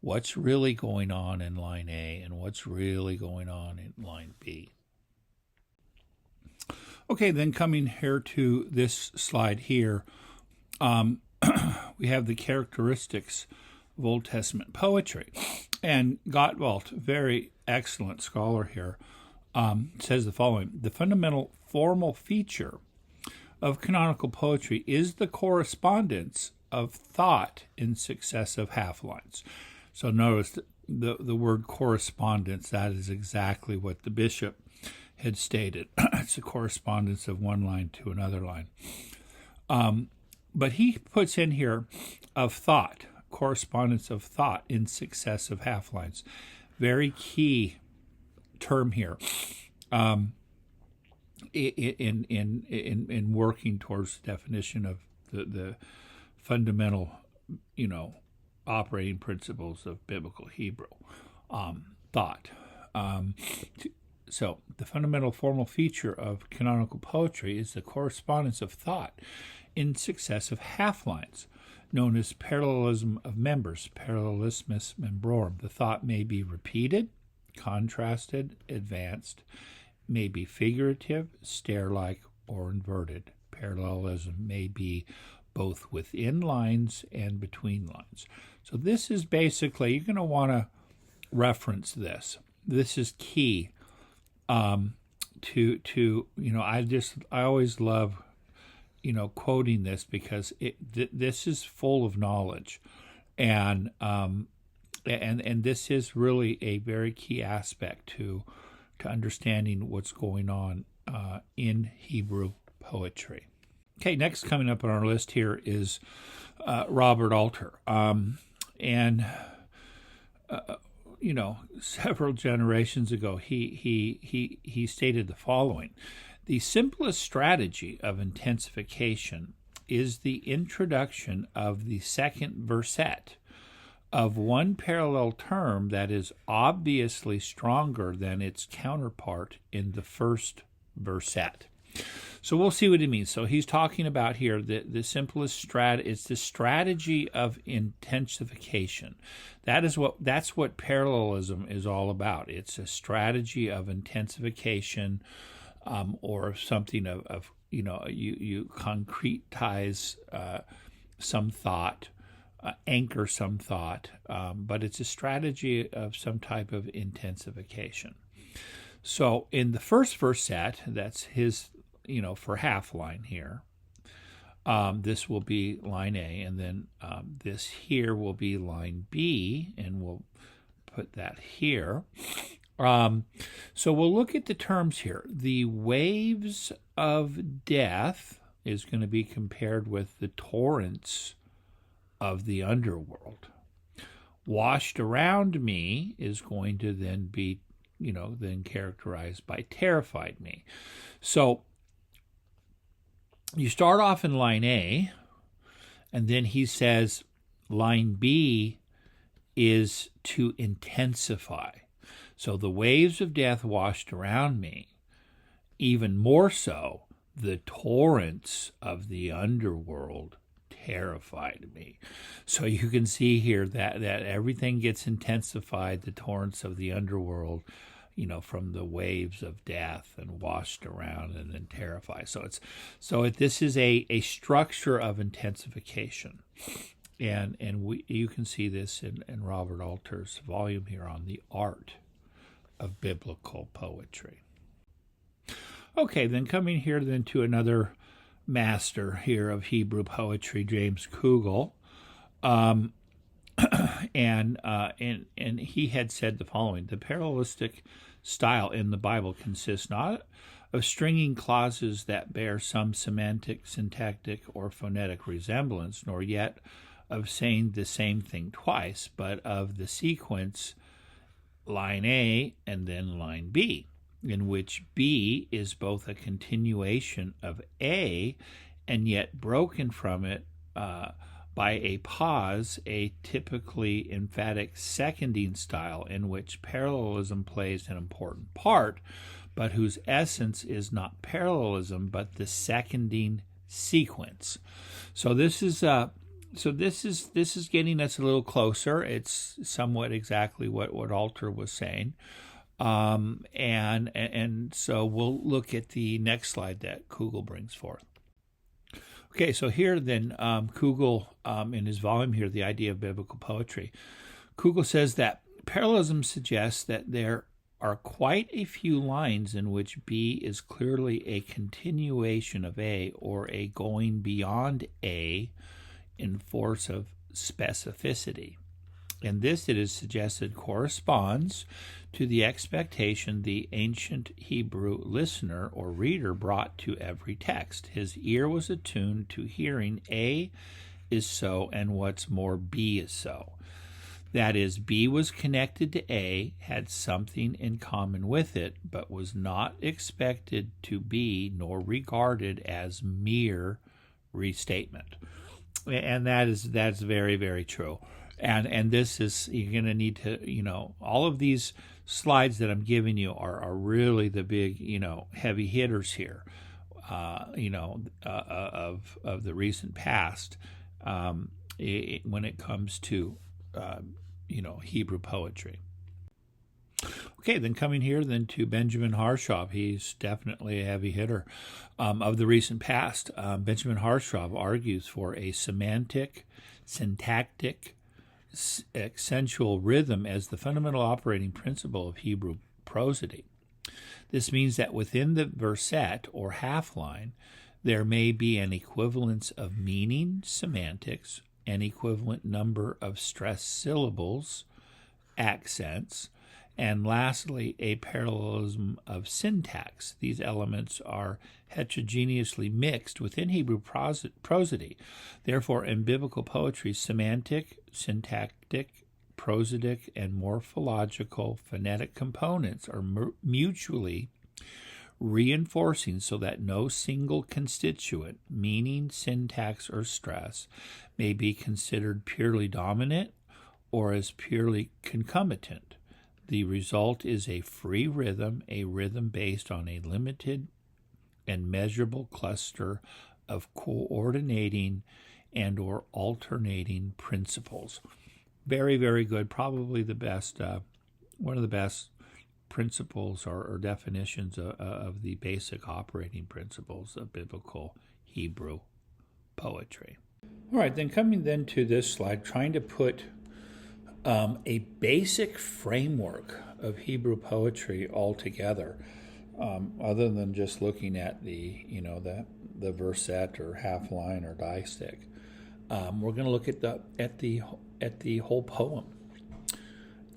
what's really going on in line A and what's really going on in line B. Okay, then coming here to this slide here, we have the characteristics of Old Testament poetry. And Gottwald, very excellent scholar here, says the following: the fundamental formal feature of canonical poetry is the correspondence of thought in successive half-lines. So notice the word correspondence, that is exactly what the bishop had stated. It's a correspondence of one line to another line. But he puts in here of thought, correspondence of thought in successive half-lines. Very key term here in working towards the definition of the fundamental, operating principles of biblical Hebrew thought. So the fundamental formal feature of canonical poetry is the correspondence of thought in successive half-lines, known as parallelism of members, parallelismus membrorum. The thought may be repeated, contrasted, advanced, may be figurative, stair-like, or inverted. Parallelism may be both within lines and between lines. So this is basically, you're going to want to reference this. This is key to I always love quoting this because this is full of knowledge, and this is really a very key aspect to understanding what's going on in Hebrew poetry. Okay, next coming up on our list here is Robert Alter, several generations ago, he stated the following: the simplest strategy of intensification is the introduction of the second verset of one parallel term that is obviously stronger than its counterpart in the first verset. So we'll see what he means. So he's talking about here the simplest it's the strategy of intensification. That's what parallelism is all about. It's a strategy of intensification, or something of you concretize some thought, anchor some thought, but it's a strategy of some type of intensification. So in the first verset, that's his, for half line here, this will be line A, and then this here will be line B, and we'll put that here. So we'll look at the terms here. The waves of death is going to be compared with the torrents of the underworld. Washed around me is going to then be, then characterized by terrified me. So you start off in line A, and then he says line B is to intensify. So the waves of death washed around me, even more so, the torrents of the underworld terrified me. So you can see here that everything gets intensified, the torrents of the underworld, from the waves of death, and washed around and then terrified. This is a structure of intensification. And you can see this in Robert Alter's volume here on the art of biblical poetry. Okay, then coming here then to another master here of Hebrew poetry, James Kugel, and he had said the following: the parallelistic style in the Bible consists not of stringing clauses that bear some semantic, syntactic, or phonetic resemblance, nor yet of saying the same thing twice, but of the sequence line A and then line B, in which B is both a continuation of A and yet broken from it by a pause, a typically emphatic seconding style in which parallelism plays an important part, but whose essence is not parallelism but the seconding sequence. So this is getting us a little closer. It's somewhat exactly what Alter was saying. And so we'll look at the next slide that Kugel brings forth. Okay, so here then Kugel, in his volume here, The Idea of Biblical Poetry, Kugel says that parallelism suggests that there are quite a few lines in which B is clearly a continuation of A or a going beyond A in force of specificity. And this, it is suggested, corresponds to the expectation the ancient Hebrew listener or reader brought to every text. His ear was attuned to hearing A is so, and what's more, B is so. That is, B was connected to A, had something in common with it, but was not expected to be nor regarded as mere restatement. And that's very, very true. And this is, you're going to need to, all of these slides that I'm giving you are really the big, heavy hitters here, of the recent past when it comes to, Hebrew poetry. Okay, then coming here then to Benjamin Harshaw. He's definitely a heavy hitter of the recent past. Benjamin Harshaw argues for a semantic, syntactic, accentual rhythm as the fundamental operating principle of Hebrew prosody. This means that within the versette or half line, there may be an equivalence of meaning, semantics, an equivalent number of stressed syllables, accents, and lastly, a parallelism of syntax. These elements are heterogeneously mixed within Hebrew prosody. Therefore, in biblical poetry, semantic, syntactic, prosodic, and morphological phonetic components are mutually reinforcing so that no single constituent, meaning, syntax, or stress, may be considered purely dominant or as purely concomitant. The result is a free rhythm, a rhythm based on a limited and measurable cluster of coordinating and or alternating principles. Very, very good. Probably the best, one of the best principles or definitions of the basic operating principles of biblical Hebrew poetry. All right, then coming then to this slide, trying to put a basic framework of Hebrew poetry altogether, other than just looking at the versette or half line or distic. We're going to look at the whole poem,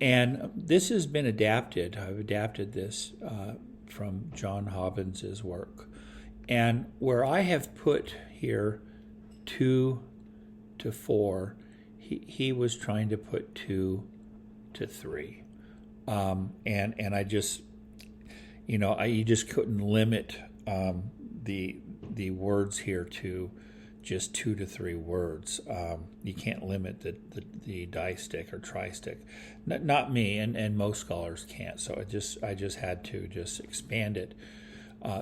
and this has been adapted. I've adapted this from John Hobbins's work, and where I have put here 2 to 4. He was trying to put 2 to 3, and I just, you just couldn't limit the words here to just 2 to 3 words. You can't limit the distic or tristic. Not me, and most scholars can't. So I just had to just expand it.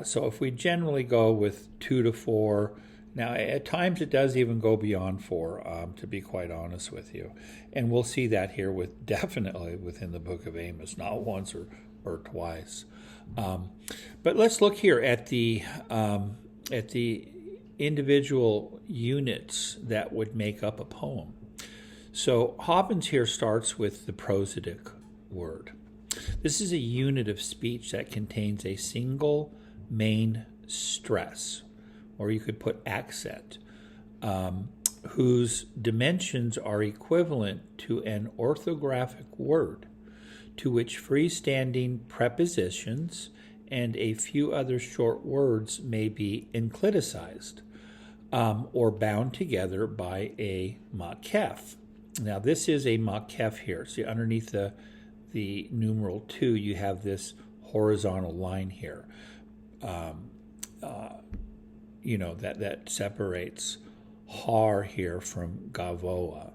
So if we generally go with 2 to 4. Now, at times it does even go beyond 4, to be quite honest with you. And we'll see that here definitely within the book of Amos, not once or twice. But let's look here at the individual units that would make up a poem. So Hobbins here starts with the prosodic word. This is a unit of speech that contains a single main stress, or you could put accent, whose dimensions are equivalent to an orthographic word, to which freestanding prepositions and a few other short words may be encliticized, or bound together by a makef. Now, this is a makef here. See, underneath the numeral 2, you have this horizontal line here. That separates har here from gavoa.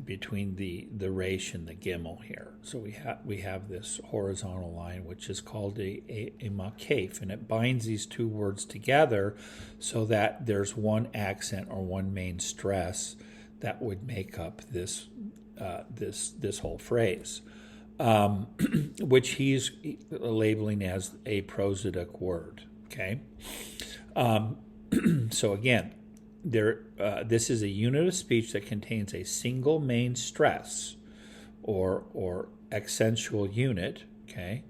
between the resh and the gimel here. So we have this horizontal line, which is called a makef, and it binds these two words together so that there's one accent or one main stress that would make up this this whole phrase, which he's labeling as a prosodic word. Okay, so again, this is a unit of speech that contains a single main stress or accentual unit, okay,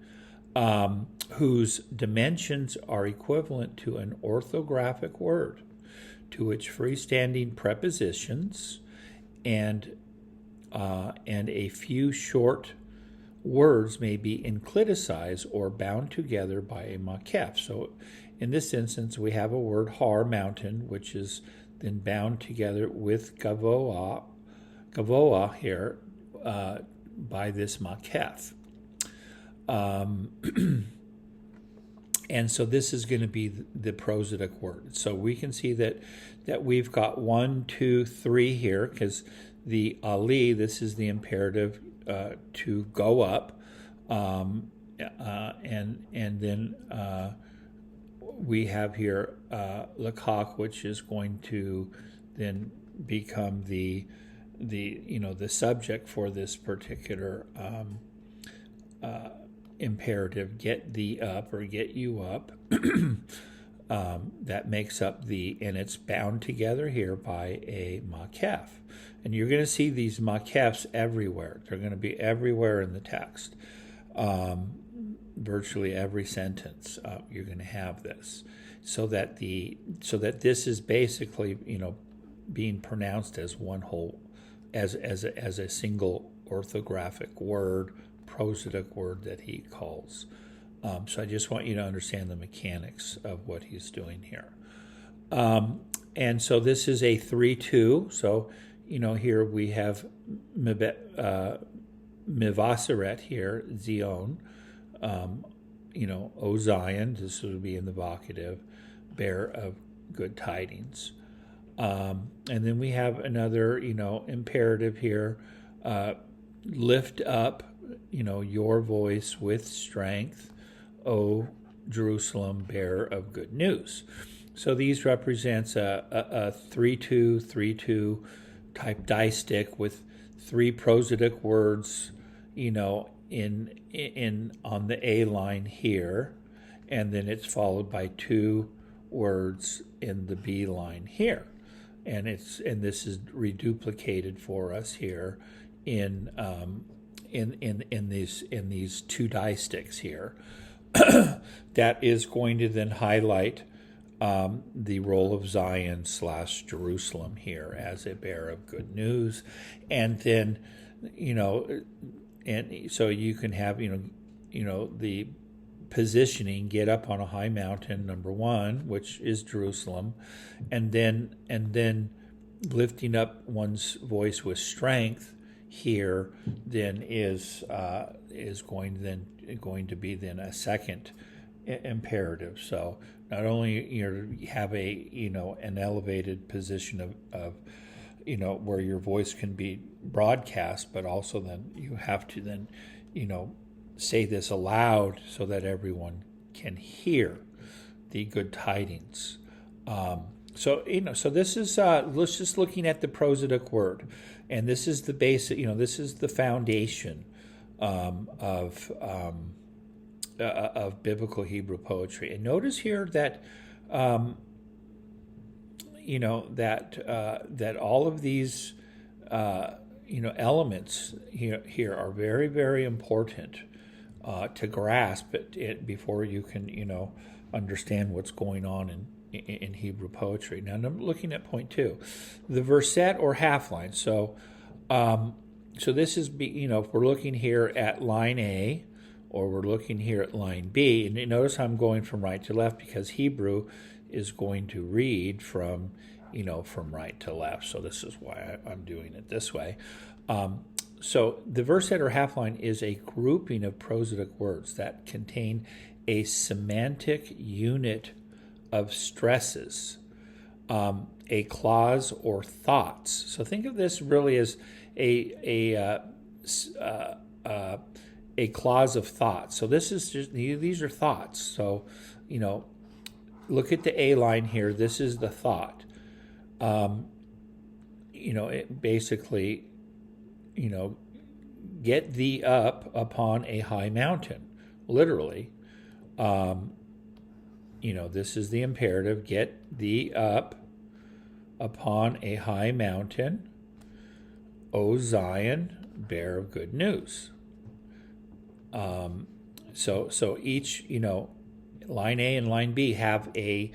whose dimensions are equivalent to an orthographic word, to which freestanding prepositions and a few short words may be encliticized or bound together by a makef. So in this instance, we have a word har, mountain, which is then bound together with gavoa here by this makef. And so this is going to be the prosodic word. So we can see that we've got 1, 2, 3 here, because the ali, this is the imperative to go up, and then we have here lakak, which is going to then become the subject for this particular imperative, get thee up or get you up. That makes up and it's bound together here by a makef. And you're going to see these makefs everywhere. They're going to be everywhere in the text. Virtually every sentence, you're going to have this, so that this is basically being pronounced as one whole, as a single orthographic word, prosodic word that he calls. So I just want you to understand the mechanics of what he's doing here. And so this is a 3-2. So here we have mivaseret here, Zion. O Zion, this would be in the vocative, bearer of good tidings. And then we have another, imperative here, lift up, your voice with strength, O Jerusalem, bearer of good news. So these represents a 3-2, 3-2 type distic with 3 prosodic words, in on the A line here, and then it's followed by 2 words in the B line here, and this is reduplicated for us here in these 2 distichs here. That is going to then highlight the role of Zion / Jerusalem here as a bearer of good news, and then and so you can have the positioning, get up on a high mountain, number 1, which is Jerusalem, and then lifting up one's voice with strength here then is going to be then a second imperative. So not only you have an elevated position of where your voice can be broadcast, but also then you have to then say this aloud so that everyone can hear the good tidings. So this is let's just looking at the prosodic word, and this is the basic. This is the foundation of biblical Hebrew poetry. And notice here that that all of these elements here are very, very important to grasp it before you can understand what's going on in Hebrew poetry. Now I'm looking at point 2, the versette or half line. So this is if we're looking here at line A, or we're looking here at line B, and notice how I'm going from right to left because Hebrew is going to read from right to left. So this is why I'm doing it this way. So the versette or half line is a grouping of prosodic words that contain a semantic unit of stresses, a clause or thoughts. So think of this really as a clause of thought. So this is just, these are thoughts. So, look at the A line here. This is the thought. It basically, get thee up upon a high mountain, literally. This is the imperative, get thee up upon a high mountain, O Zion, bearer of good news. So each, line A and line B have a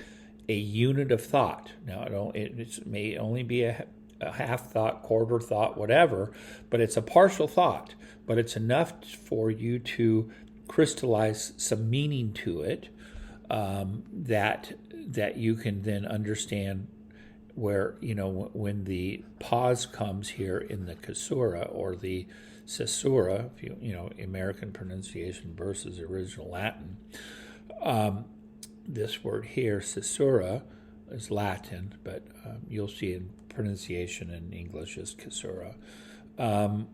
unit of thought. Now, it may only be a half thought, quarter thought, whatever, but it's a partial thought. But it's enough for you to crystallize some meaning to it, that you can then understand where, when the pause comes here in the caesura or the caesura, American pronunciation versus original Latin. This word here, caesura, is Latin, but you'll see in pronunciation in English is caesura. And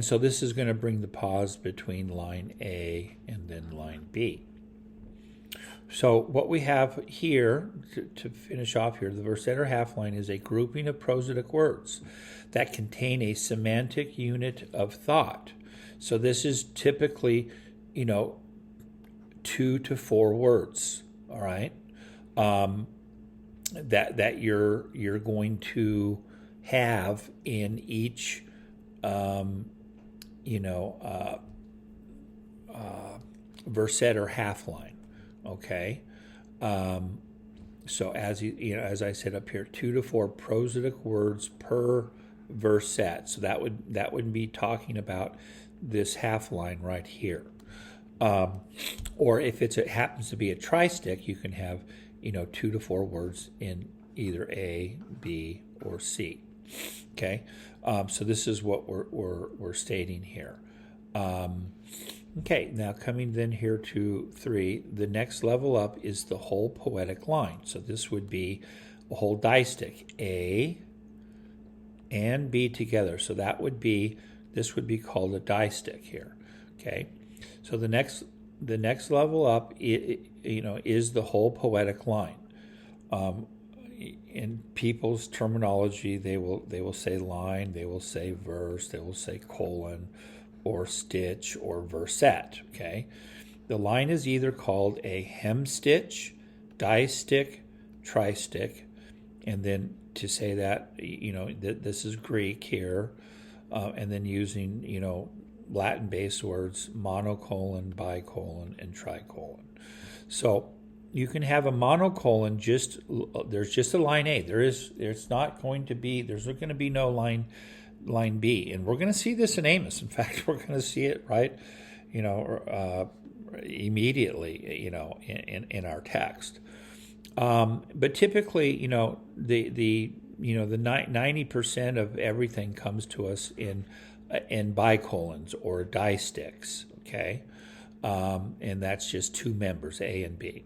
so this is going to bring the pause between line A and then line B. So what we have here, to finish off here, the versetter half line is a grouping of prosodic words that contain a semantic unit of thought. So this is typically, 2 to 4 words, all right, that you're going to have in each, versetter half line. Okay, so as I said up here, 2 to 4 prosodic words per verset. So that would be talking about this half line right here. Or if it happens to be a tristic, you can have 2 to 4 words in either A, B, or C. Okay, so this is what we're stating here. Okay, now coming then here to 3, the next level up is the whole poetic line. So this would be a whole distic, A and B together. So this would be called a distic here. Okay, so the next level up, is the whole poetic line. In people's terminology, they will say line, they will say verse, they will say colon, or stitch, or verset. Okay, the line is either called a hemstitch, distic, tristic, and then to say that this is Greek here, and then using Latin-based words monocolon, bicolon, and tricolon. So you can have a monocolon. There's just a line A. There's going to be no line B, and we're going to see this in Amos. In fact, we're going to see it right, immediately, in our text. But typically, the 90% of everything comes to us in bicolons or distichs. Okay, and that's just 2 members, A and B.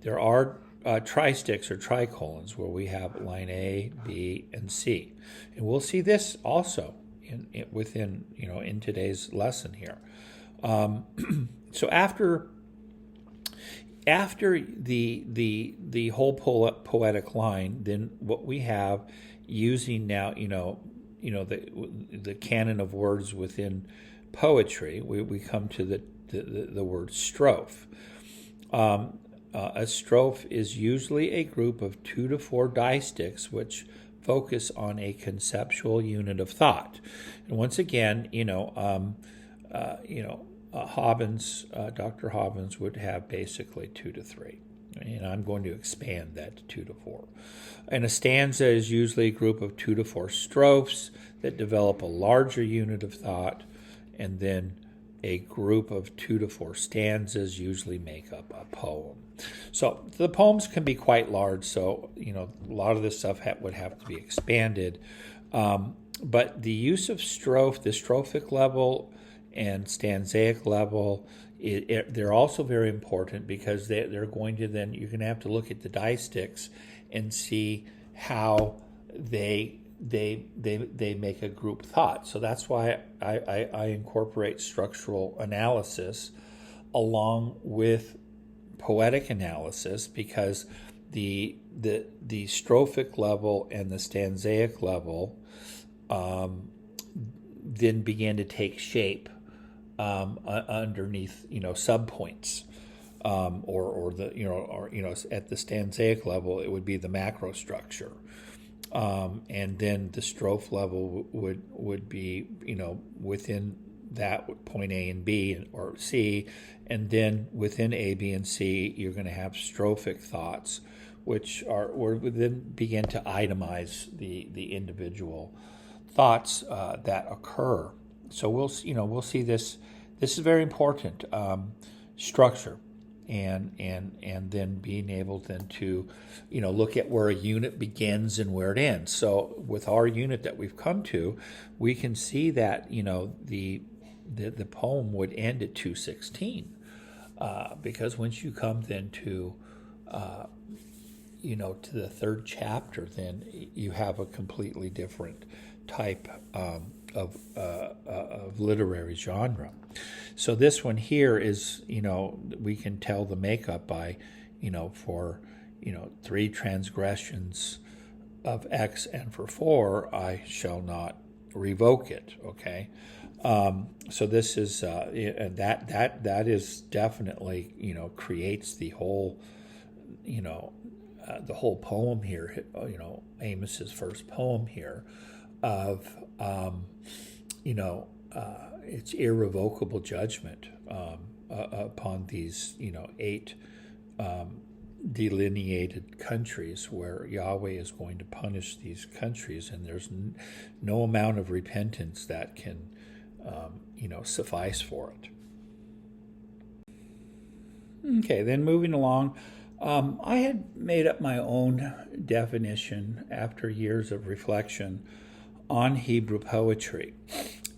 There are tristichs or tricolons where we have line A, B, and C, and we'll see this also in today's lesson here. So after the whole poetic line, then what we have using now, the canon of words within poetry, we come to the word strophe. A strophe is usually a group of 2 to 4 distichs which focus on a conceptual unit of thought. And once again, Dr. Hobbins would have basically 2 to 3. And I'm going to expand that to 2 to 4. And a stanza is usually a group of 2 to 4 strophes that develop a larger unit of thought, and then a group of 2 to 4 stanzas usually make up a poem. So the poems can be quite large, so a lot of this stuff would have to be expanded. But the use of strophe, the strophic level and stanzaic level, they're also very important because they're going to then, you're going to have to look at the distichs and see how they make a group thought. So that's why I incorporate structural analysis along with poetic analysis, because the strophic level and the stanzaic level then began to take shape underneath subpoints, or at the stanzaic level it would be the macro structure, and then the strophe level would be within that point A and B or C, and then within A, B, and C you're going to have strophic thoughts, which would then begin to itemize the individual thoughts that occur. So we'll see this. This is very important, structure, and then being able then to look at where a unit begins and where it ends. So with our unit that we've come to, we can see that the poem would end at 216, because once you come then to to the third chapter, then you have a completely different type of literary genre. So this one here is, we can tell the makeup by, for 3 transgressions of X, and for 4 I shall not revoke it. Okay, so this is that is definitely creates the whole the whole poem here. Amos's first poem here of it's irrevocable judgment upon these 8 delineated countries where Yahweh is going to punish these countries, and there's no amount of repentance that can suffice for it. Okay, then moving along, I had made up my own definition after years of reflection on Hebrew poetry.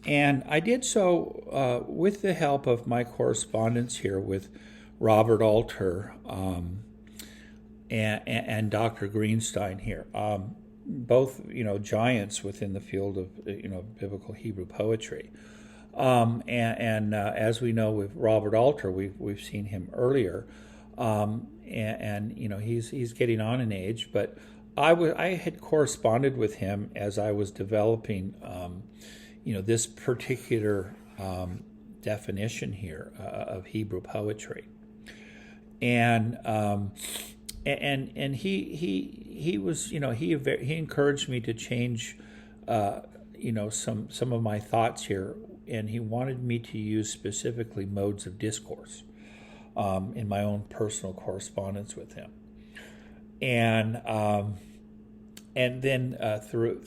And I did so with the help of my correspondence here with Robert Alter and Dr. Greenstein here, both giants within the field of biblical Hebrew poetry. And as we know with Robert Alter, we've seen him earlier, and he's getting on in age, but I had corresponded with him as I was developing this particular definition here of Hebrew poetry, and he was he encouraged me to change some of my thoughts here, and he wanted me to use specifically modes of discourse in my own personal correspondence with him, and then through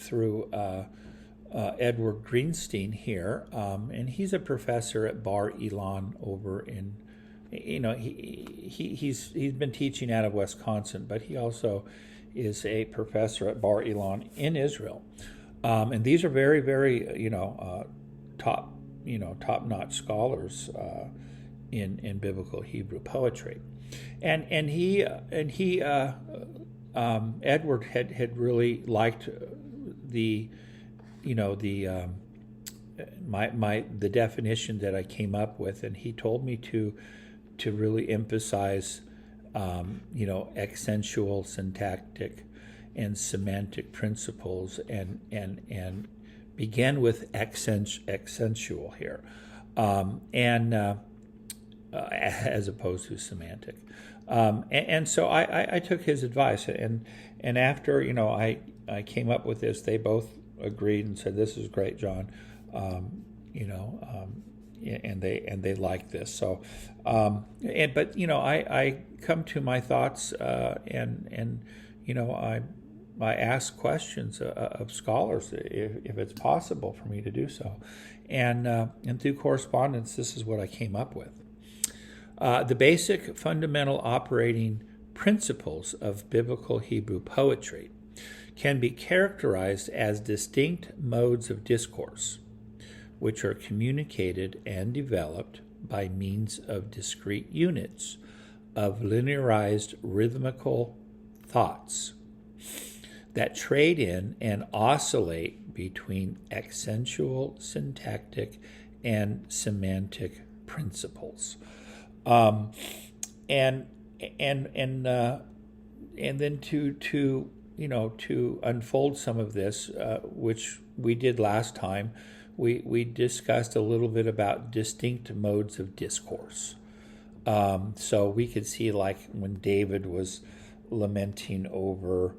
Edward Greenstein here, and he's a professor at Bar Ilan over in, he's been teaching out of Wisconsin, but he also is a professor at Bar Ilan in Israel, and these are very, very top-notch scholars in biblical Hebrew poetry, and Edward had really liked the the definition that I came up with, and he told me to really emphasize accentual, syntactic, and semantic principles, and begin with accentual here, as opposed to semantic. And so I took his advice, and after I came up with this, they both agreed and said, "This is great, John," and they liked this. So, but I come to my thoughts, and I ask questions of scholars if it's possible for me to do so, and through correspondence, this is what I came up with. The basic fundamental operating principles of biblical Hebrew poetry can be characterized as distinct modes of discourse, which are communicated and developed by means of discrete units of linearized rhythmical thoughts. that trade in and oscillate between accentual, syntactic, and semantic principles. And then to unfold some of this, which we did last time, we discussed a little bit about distinct modes of discourse. So we could see, like when David was lamenting over,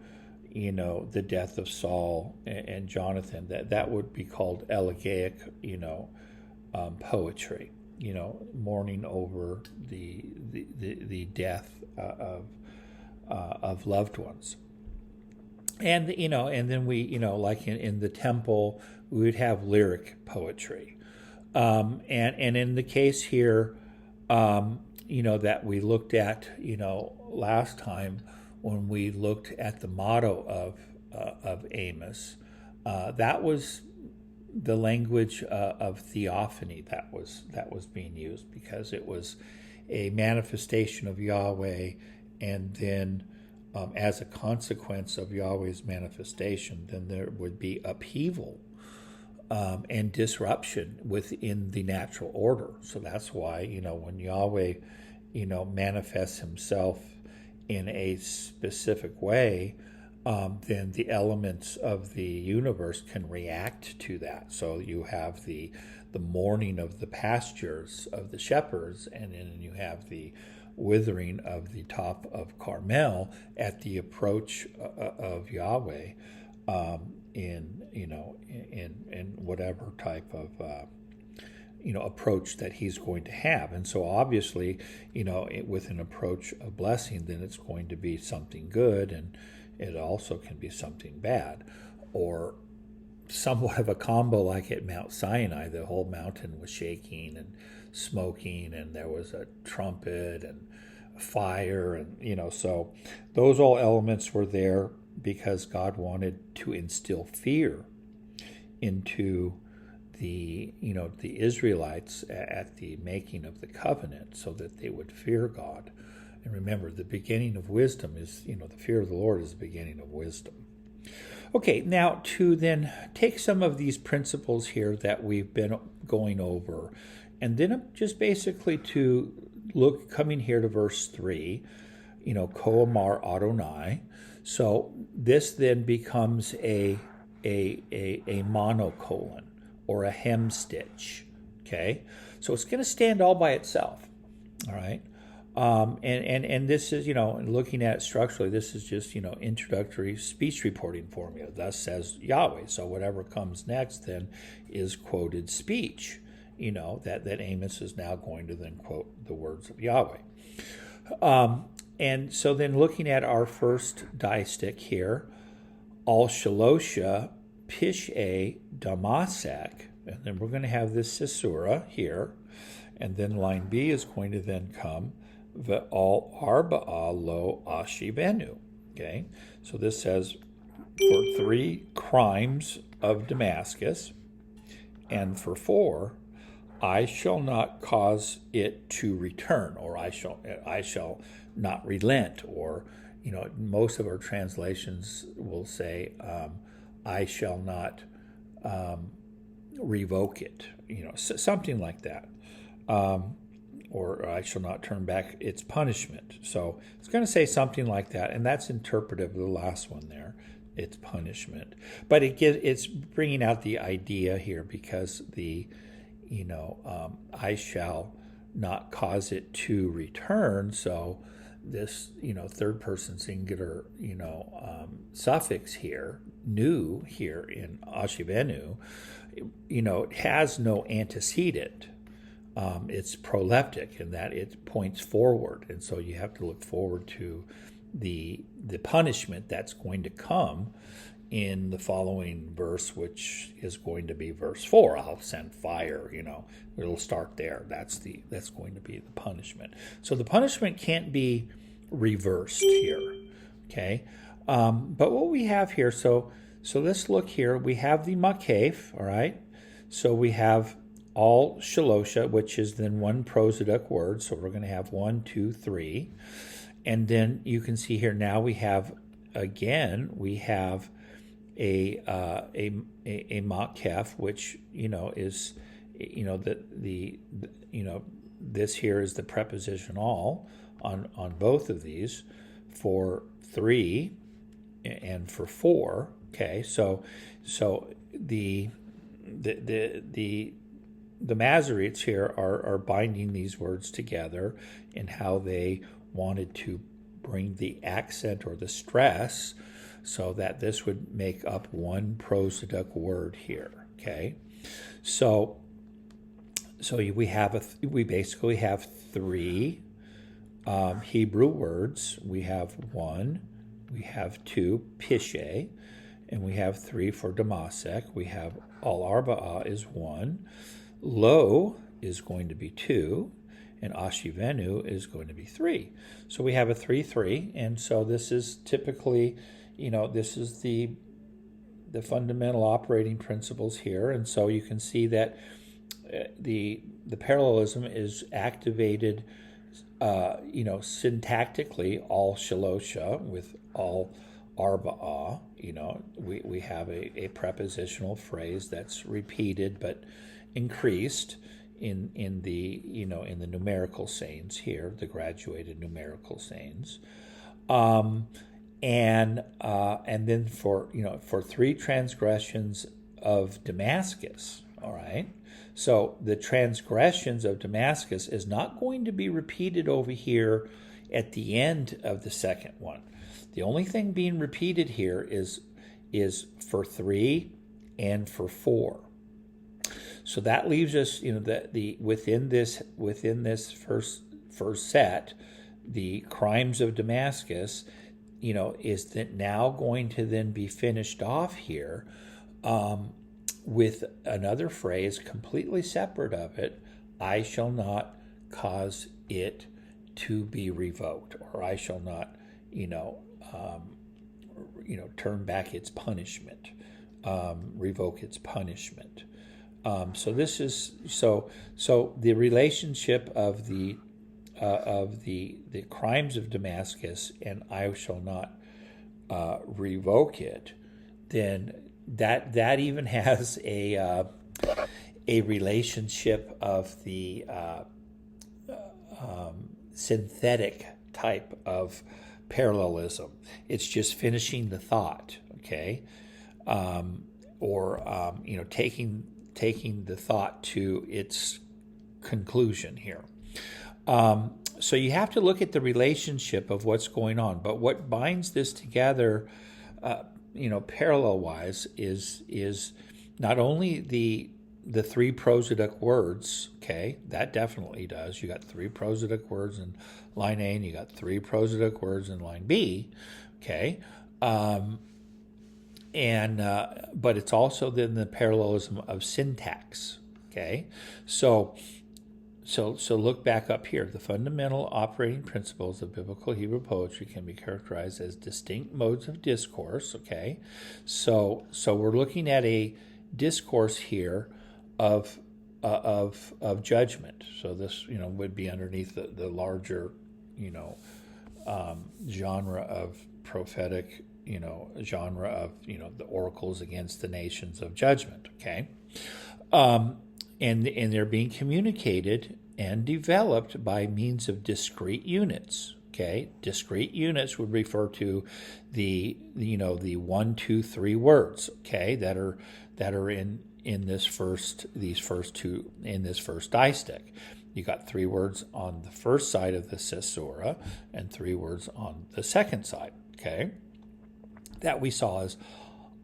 the death of Saul and Jonathan, that would be called elegiac, poetry. Mourning over the death of loved ones. And then we, like in the temple, we would have lyric poetry. And in the case here, that we looked at, last time when we looked at the motto of Amos, that was the language of theophany that was being used, because it was a manifestation of Yahweh, and then as a consequence of Yahweh's manifestation, then there would be upheaval and disruption within the natural order. So that's why, when Yahweh, manifests himself in a specific way, then the elements of the universe can react to that. So you have the mourning of the pastures of the shepherds, and then you have the withering of the top of Carmel at the approach of Yahweh in whatever type of approach that he's going to have. And so obviously, with an approach of blessing, then it's going to be something good, and it also can be something bad, or somewhat of a combo, like at Mount Sinai. The whole mountain was shaking and smoking, and there was a trumpet and fire, and so those all elements were there because God wanted to instill fear into the Israelites at the making of the covenant, so that they would fear God. And remember, the beginning of wisdom is, the fear of the Lord is the beginning of wisdom. Okay, now to then take some of these principles here that we've been going over, and then just basically to look, coming here to verse 3, Ko Amar Adonai. So this then becomes a monocolon, or a hem stitch, okay? So it's going to stand all by itself, all right? And this is, looking at it structurally, this is just, introductory speech reporting formula. Thus says Yahweh. So whatever comes next then is quoted speech, that Amos is now going to then quote the words of Yahweh. And so then looking at our first distick here, Al Shalosha Pishe Damascus, and then we're going to have this Sisura here, and then line B is going to then come Ve'al Arba'a Lo Ashivenu. Okay, so this says, for 3 crimes of Damascus, and for 4, I shall not cause it to return, or I shall not relent, or most of our translations will say I shall not revoke it, something like that. Or I shall not turn back its punishment. So it's going to say something like that, and that's interpretive of the last one there, its punishment. But it's bringing out the idea here, because the, I shall not cause it to return. So this, third person singular, suffix here, nu here in Ashivenu, it has no antecedent. It's proleptic in that it points forward, and so you have to look forward to the punishment that's going to come in the following verse, which is going to be verse 4. I'll send fire. It'll start there. That's going to be the punishment. So the punishment can't be reversed here. Okay, but what we have here. So let's look here. We have the makef. All right. So we have Al Shalosha, which is then one prosodic word. So we're going to have 1, 2, 3. And then you can see here now we have again, we have a makef, which is this here is the preposition all on both of these for 3 and for 4. Okay, so the Masoretes here are binding these words together in how they wanted to bring the accent or the stress so that this would make up one prosodic word here. Okay, so we basically have 3 Hebrew words. We have 1, we have 2 pishe, and we have 3 for Damascus. We have al arba'ah is 1, lo is going to be 2, and ashivenu is going to be 3. So we have a 3-3, and so this is typically, this is the fundamental operating principles here, and so you can see that the parallelism is activated, syntactically, all shalosha with all arba'ah. We have a prepositional phrase that's repeated but increased in the numerical sayings here, the graduated numerical sayings, and then for 3 transgressions of Damascus. All right. So the transgressions of Damascus is not going to be repeated over here at the end of the second one. The only thing being repeated here is for 3 and for 4. So that leaves us, within this first set, the crimes of Damascus, is that now going to then be finished off here. With another phrase completely separate of it, I shall not cause it to be revoked, or I shall not, turn back its punishment, revoke its punishment. So this is so the relationship of the crimes of Damascus and I shall not revoke it, then that even has a relationship of the synthetic type of parallelism. It's just finishing the thought, okay, or taking the thought to its conclusion here. So you have to look at the relationship of what's going on. But what binds this together, parallel-wise, is not only the 3 prosodic words. Okay, that definitely does. You got 3 prosodic words in line A, and you got 3 prosodic words in line B. Okay, but it's also then the parallelism of syntax. Okay, so look back up here. The fundamental operating principles of biblical Hebrew poetry can be characterized as distinct modes of discourse. Okay, so we're looking at a discourse here of judgment. So this would be underneath the larger genre of prophetic genre of the oracles against the nations of judgment. Okay. And they're being communicated and developed by means of discrete units. Okay, discrete units would refer to the 1, 2, 3 words. Okay, that are in these first 2 in this first distic. You got 3 words on the first side of the caesura and 3 words on the second side. Okay, that we saw as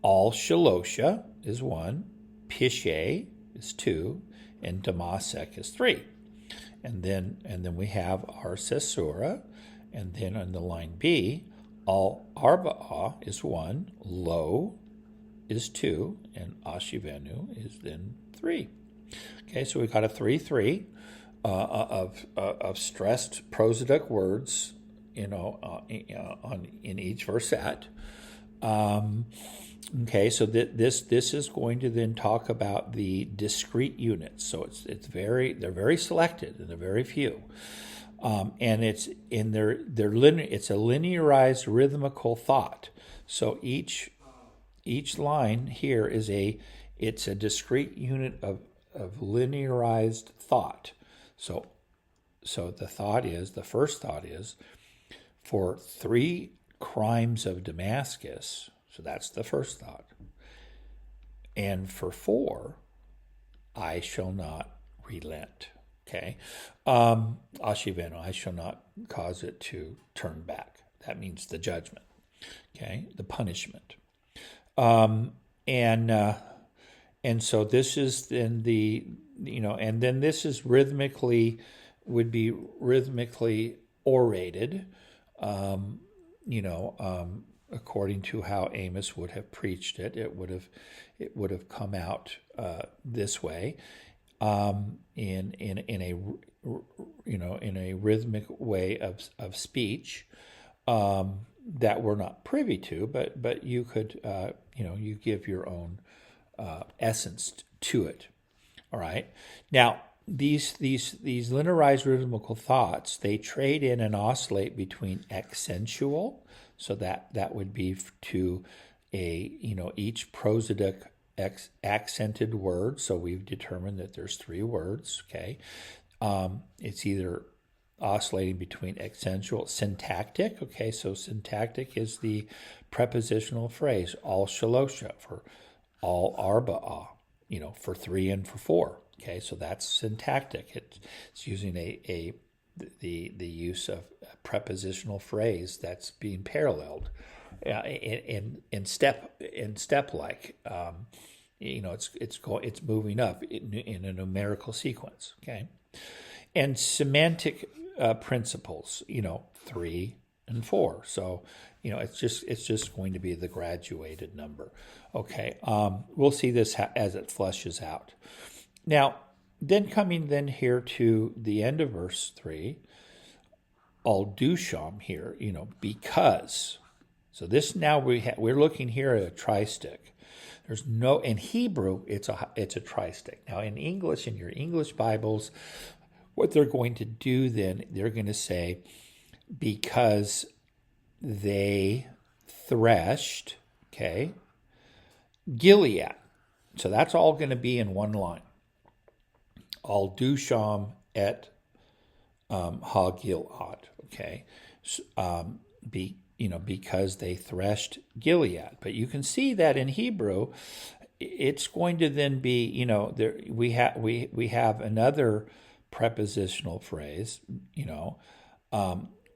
all shalosha is 1, pishe is 2, and Damascus is 3. And then we have our caesura, and then on the line B, all arba'ah is 1, lo is 2, and ashivenu is then 3. Okay, so we've got a 3-3 of stressed prosodic words, in each verset. Okay, so this is going to then talk about the discrete units. So they're very selected and they're very few, and it's in it's a linearized rhythmical thought. So each line here is it's a discrete unit of linearized thought. So the first thought is, for 3 crimes of Damascus, so that's the first thought. And for 4, I shall not relent. Okay, ashiveno, I shall not cause it to turn back. That means the judgment. Okay, the punishment. And so this is then and then this is would be rhythmically orated, according to how Amos would have preached it. It would have come out this way, in a rhythmic way of speech, that we're not privy to, but you could you give your own essence to it. All right. Now these linearized rhythmical thoughts, they trade in and oscillate between accentual, so that would be to each prosodic accented word. So we've determined that there's 3 words. Okay, it's either oscillating between accentual, syntactic. Okay, so syntactic is the prepositional phrase all shalosha, for all arba'ah, for 3 and for 4. Okay, so that's syntactic. It's using the use of a prepositional phrase that's being paralleled in step like. It's moving up in a numerical sequence. Okay, and semantic principles, 3 and 4. So it's just going to be the graduated number. Okay, we'll see this as it fleshes out. Now, then coming here to the end of verse 3, al dusham here, because. So this now we're looking here at a tristic. There's no, in Hebrew it's a tristic. Now in English, in your English Bibles, what they're going to do then, they're going to say, because they threshed, okay, Gilead. So that's all going to be in one line. Al dusham et ha-Gilad, okay, because they threshed Gilead. But you can see that in Hebrew, it's going to then be, we have another prepositional phrase,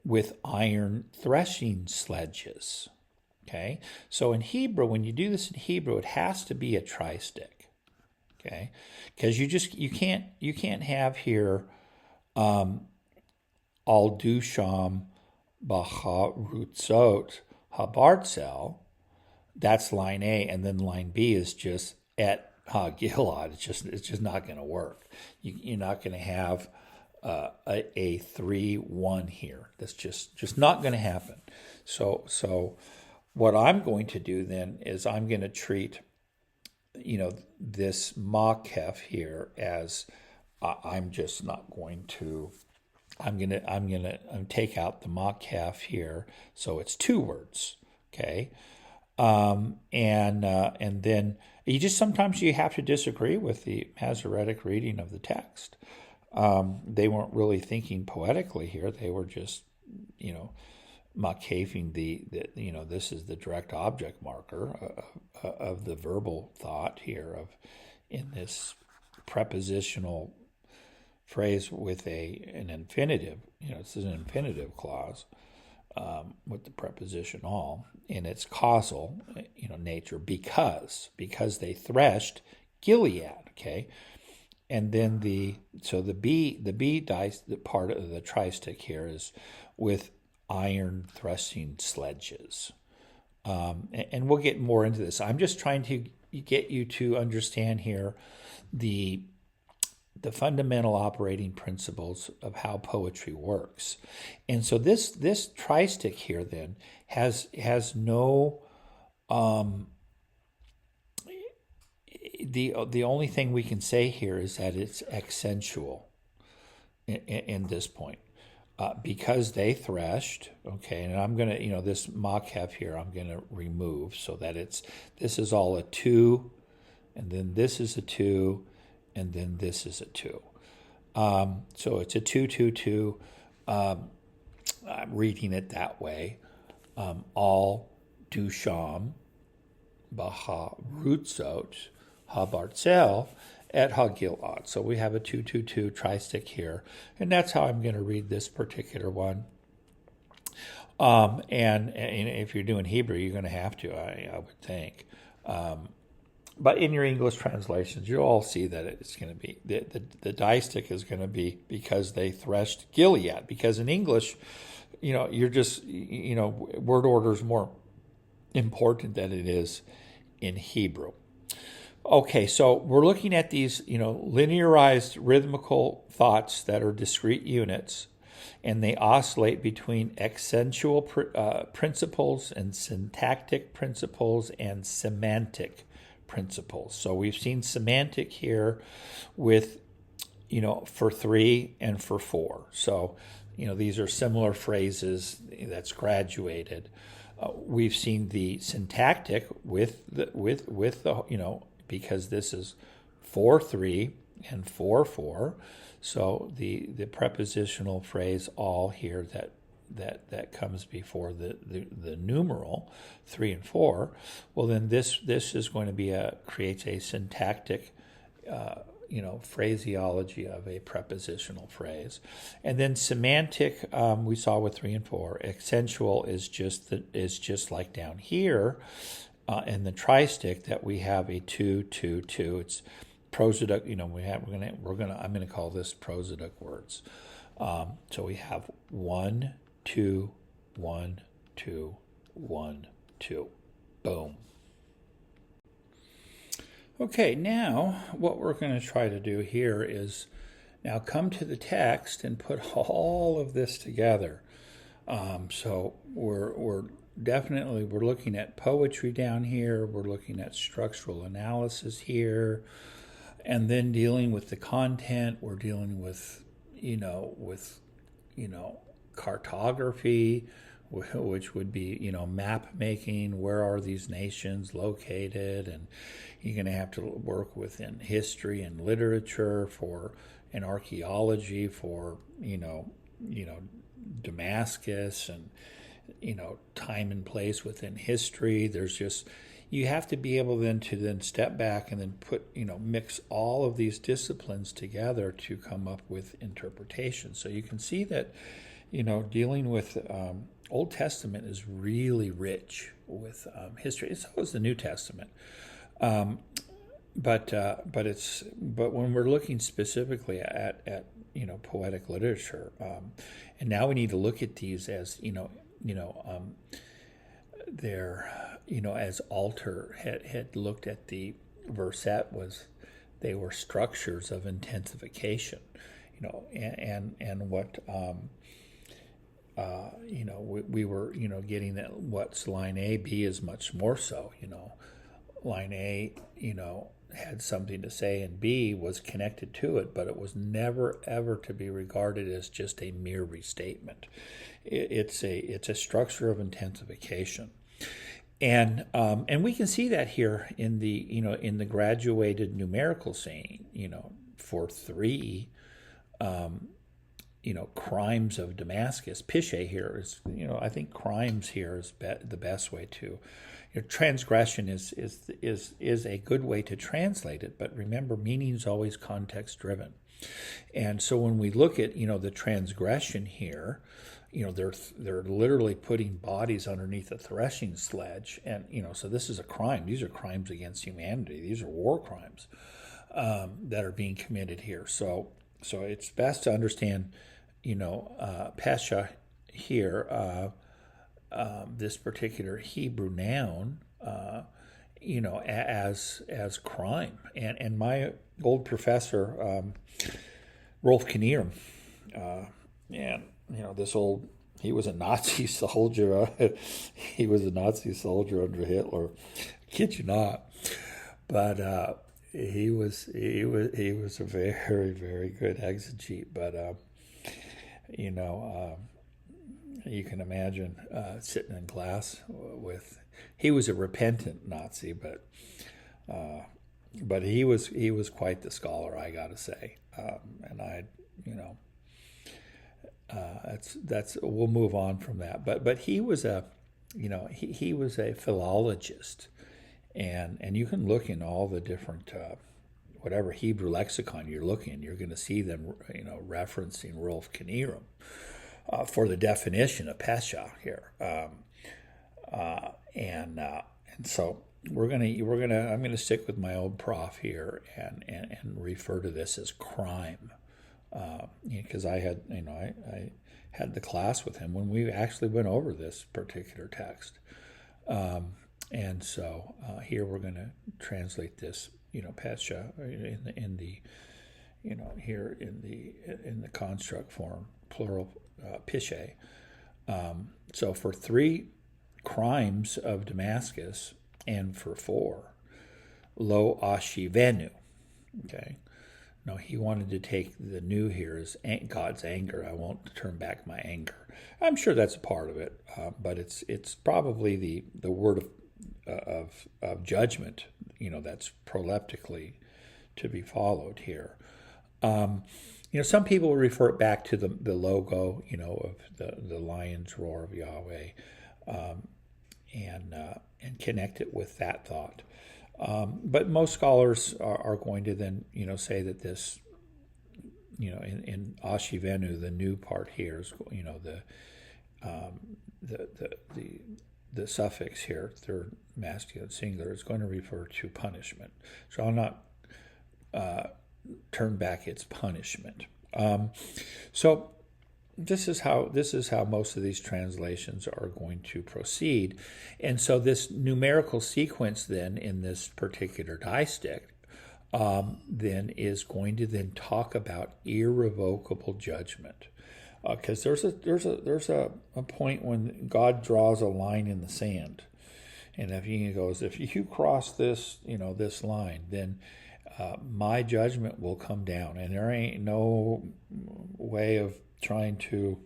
with iron threshing sledges. Okay, so in Hebrew, when you do this in Hebrew, it has to be a tristic. Okay, because you can't have here al dusham baharutzot habartzel. That's line A, and then line B is just et ha-Gilad. It's just not going to work. You're not going to have a 3-1 here. That's just not going to happen. So what I'm going to do then is I'm going to treat this makef here as I'm just not going to. I'm gonna take out the makef here, so it's 2 words. Okay, and then sometimes you have to disagree with the Masoretic reading of the text. They weren't really thinking poetically here. They were just makefing this is the direct object marker of the verbal thought here in this prepositional phrase with an infinitive. This is an infinitive clause with the preposition all in its causal nature, because they threshed Gilead. Okay, and then the B dice, the part of the tristic here is with iron threshing sledges, and we'll get more into this. I'm just trying to get you to understand here the fundamental operating principles of how poetry works. And so this tristic here then has no the only thing we can say here is that it's accentual in this point. because they threshed, okay, and I'm going to, this mock-hef here, I'm going to remove so that this is all a 2, and then this is a 2, and then this is a 2. So it's a 2, 2, 2. I'm reading it that way. All dusham, baha rutzot, habartzel, at Hagilad. So we have a 2, 2, 2 tristic here, and that's how I'm going to read this particular one. And if you're doing Hebrew, you're going to have to, I would think. But in your English translations, you'll all see that it's going to be, the distic is going to be because they threshed Gilead. Because in English, you're just, word order is more important than it is in Hebrew. Okay, so we're looking at these, linearized rhythmical thoughts that are discrete units, and they oscillate between accentual principles and syntactic principles and semantic principles. So we've seen semantic here with, for 3 and for 4. So, these are similar phrases that's graduated. We've seen the syntactic with the because this is 4-3 and 4-4, so the prepositional phrase all here that comes before the numeral 3 and 4. Well, then this is going to be creates a syntactic phraseology of a prepositional phrase, and then semantic we saw with 3 and 4. Accentual is just like down here. In the tristic that we have a 2, 2, 2. It's prosodic. I'm going to call this prosodic words. So we have 1, 2, 1, 2, 1, 2. Boom. Okay, now what we're going to try to do here is now come to the text and put all of this together. So we're definitely looking at poetry down here. We're looking at structural analysis here, and then dealing with the content. We're dealing with cartography, which would be map making. Where are these nations located? And you're going to have to work within history and literature and archaeology for Damascus and time and place within history. You have to be able to step back and then mix all of these disciplines together to come up with interpretation. So you can see that, dealing with Old Testament is really rich with history. So is the New Testament. But when we're looking specifically at poetic literature, and now we need to look at these as they're as Alter had looked at the verset they were structures of intensification, and what we were getting that what's line A, B is much more so. Line A had something to say, and B was connected to it, but it was never ever to be regarded as just a mere restatement. It's a structure of intensification, and we can see that here in the graduated numerical saying. For 3, crimes of Damascus. Pishe here is I think crimes here is the best way to. Transgression is a good way to translate it, but remember, meaning is always context driven, and so when we look at the transgression here, they're literally putting bodies underneath a threshing sledge, and so this is a crime. These are crimes against humanity. These are war crimes that are being committed here. So it's best to understand pesha here. This particular Hebrew noun, as crime, and my old professor, Rolf Knierim, he was a Nazi soldier. He was a Nazi soldier under Hitler. Kid you not, but he was a very, very good exegete. But you can imagine sitting in class with. He was a repentant Nazi, but he was quite the scholar, I got to say. And I, that's we'll move on from that. But he was he was a philologist, and you can look in all the different whatever Hebrew lexicon you're looking, you're going to see them referencing Rolf Knierim for the definition of pesha here, and so I'm gonna stick with my old prof here and refer to this as crime, because I had the class with him when we actually went over this particular text, and so here we're going to translate this pesha in the here in the construct form plural pishe. So for 3 crimes of Damascus and for 4 lo ashivenu. Okay. No, he wanted to take the new here as God's anger. I won't turn back my anger. I'm sure that's a part of it, but it's probably the word of judgment, that's proleptically to be followed here. Some people refer it back to the logo, of the lion's roar of Yahweh, and connect it with that thought. But most scholars are going to then, say that this, in Ashivenu, the new part here is, the suffix here, third masculine singular, is going to refer to punishment. So I'll not turn back its punishment. So this is how most of these translations are going to proceed. And so this numerical sequence then in this particular distich then is going to then talk about irrevocable judgment. Because there's a point when God draws a line in the sand. And if he goes, if you cross this, this line, then my judgment will come down. And there ain't no way of trying to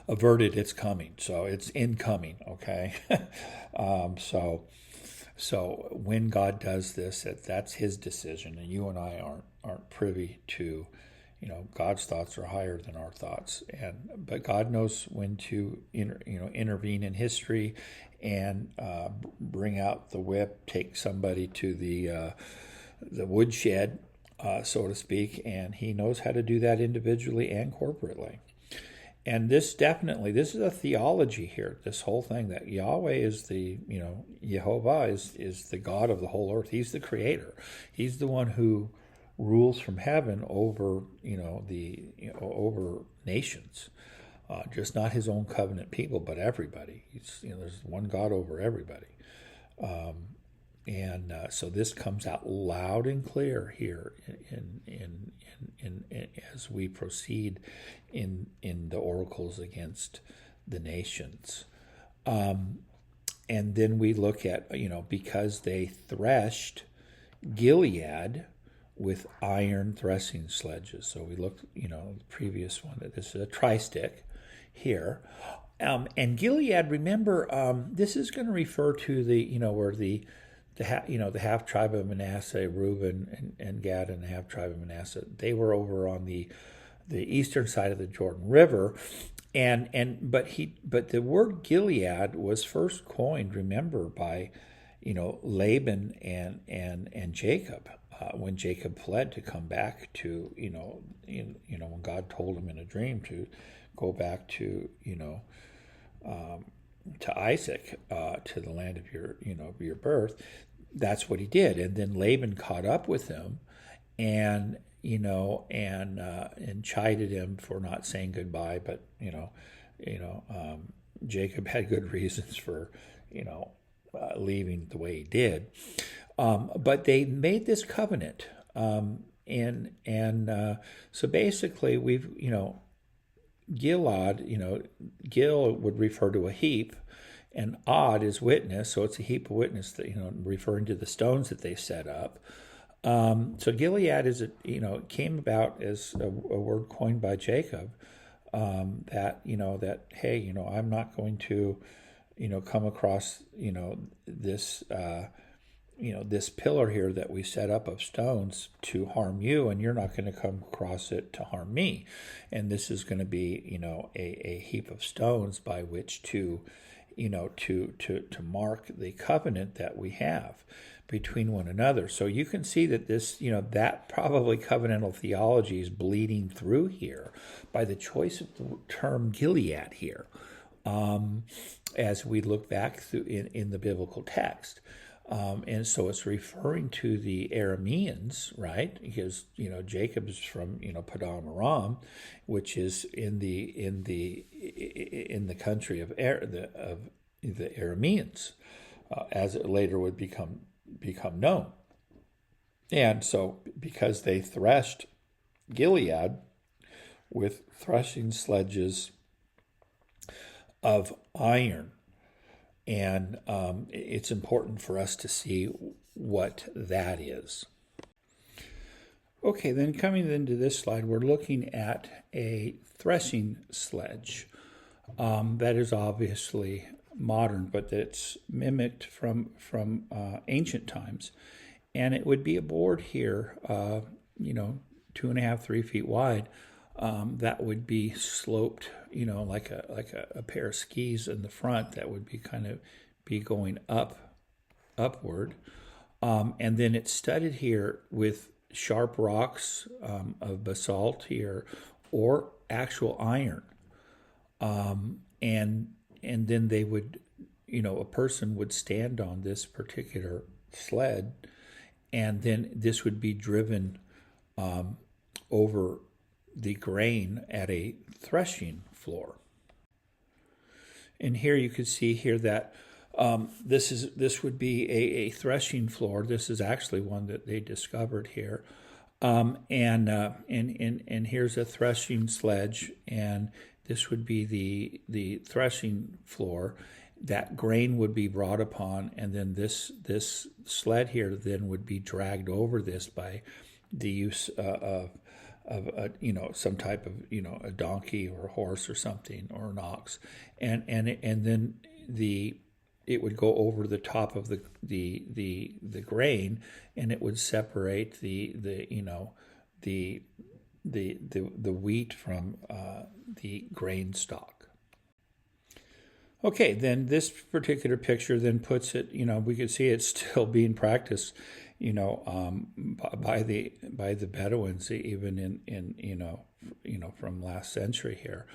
avert it. It's coming. So it's incoming, okay? So when God does this, that's his decision, and you and I aren't privy to, God's thoughts are higher than our thoughts, but God knows when to intervene in history and bring out the whip, take somebody to the woodshed, so to speak, and he knows how to do that individually and corporately. And this is a theology here, this whole thing that Yahweh is Yehovah is the God of the whole earth. He's the creator. He's the one who rules from heaven over, over nations, just not his own covenant people, but everybody. There's one God over everybody. So this comes out loud and clear here in as we proceed in the oracles against the nations. And then we look at, because they threshed Gilead with iron threshing sledges. So we looked, the previous one, this is a tristic here. And Gilead, remember, this is going to refer to where the half tribe of Manasseh, Reuben and Gad, and the half tribe of Manasseh, they were over on the eastern side of the Jordan River, but the word Gilead was first coined, remember, by Laban and Jacob when Jacob fled to come back to when God told him in a dream to go back to Isaac, to the land of your birth. That's what he did, and then Laban caught up with him, and chided him for not saying goodbye. But Jacob had good reasons for leaving the way he did. But they made this covenant, so basically we've Gilad, Gil would refer to a heap, and Od is witness, so it's a heap of witness that, referring to the stones that they set up. So Gilead is, it came about as a word coined by Jacob, that hey, I'm not going to, come across, this, this pillar here that we set up of stones to harm you, and you're not going to come across it to harm me. And this is going to be, a heap of stones by which to, to mark the covenant that we have between one another. So you can see that this, that probably covenantal theology is bleeding through here by the choice of the term Gilead here, as we look back through in the biblical text. And so it's referring to the Arameans, right? Because Jacob is from Paddan Aram, which is in the country of the Arameans, as it later would become known. And so, because they threshed Gilead with threshing sledges of iron. And it's important for us to see what that is. Okay, then coming into this slide, we're looking at a threshing sledge that is obviously modern, but that's mimicked from ancient times. And it would be a board here, 2.5, 3 feet wide, that would be sloped, like a pair of skis in the front that would be be going upward. And then it's studded here with sharp rocks of basalt here, or actual iron. And then they would, a person would stand on this particular sled, and then this would be driven over the grain at a threshing floor. And here you can see here that this would be a threshing floor. This is actually one that they discovered here, and here's a threshing sledge, and this would be the threshing floor. That grain would be brought upon, and then this sled here then would be dragged over this by the use of some type of a donkey or a horse or something, or an ox, and then it would go over the top of the grain, and it would separate the wheat from the grain stalk. Okay, then this particular picture then puts it, we can see it's still being practiced, by the Bedouins, even in from last century here.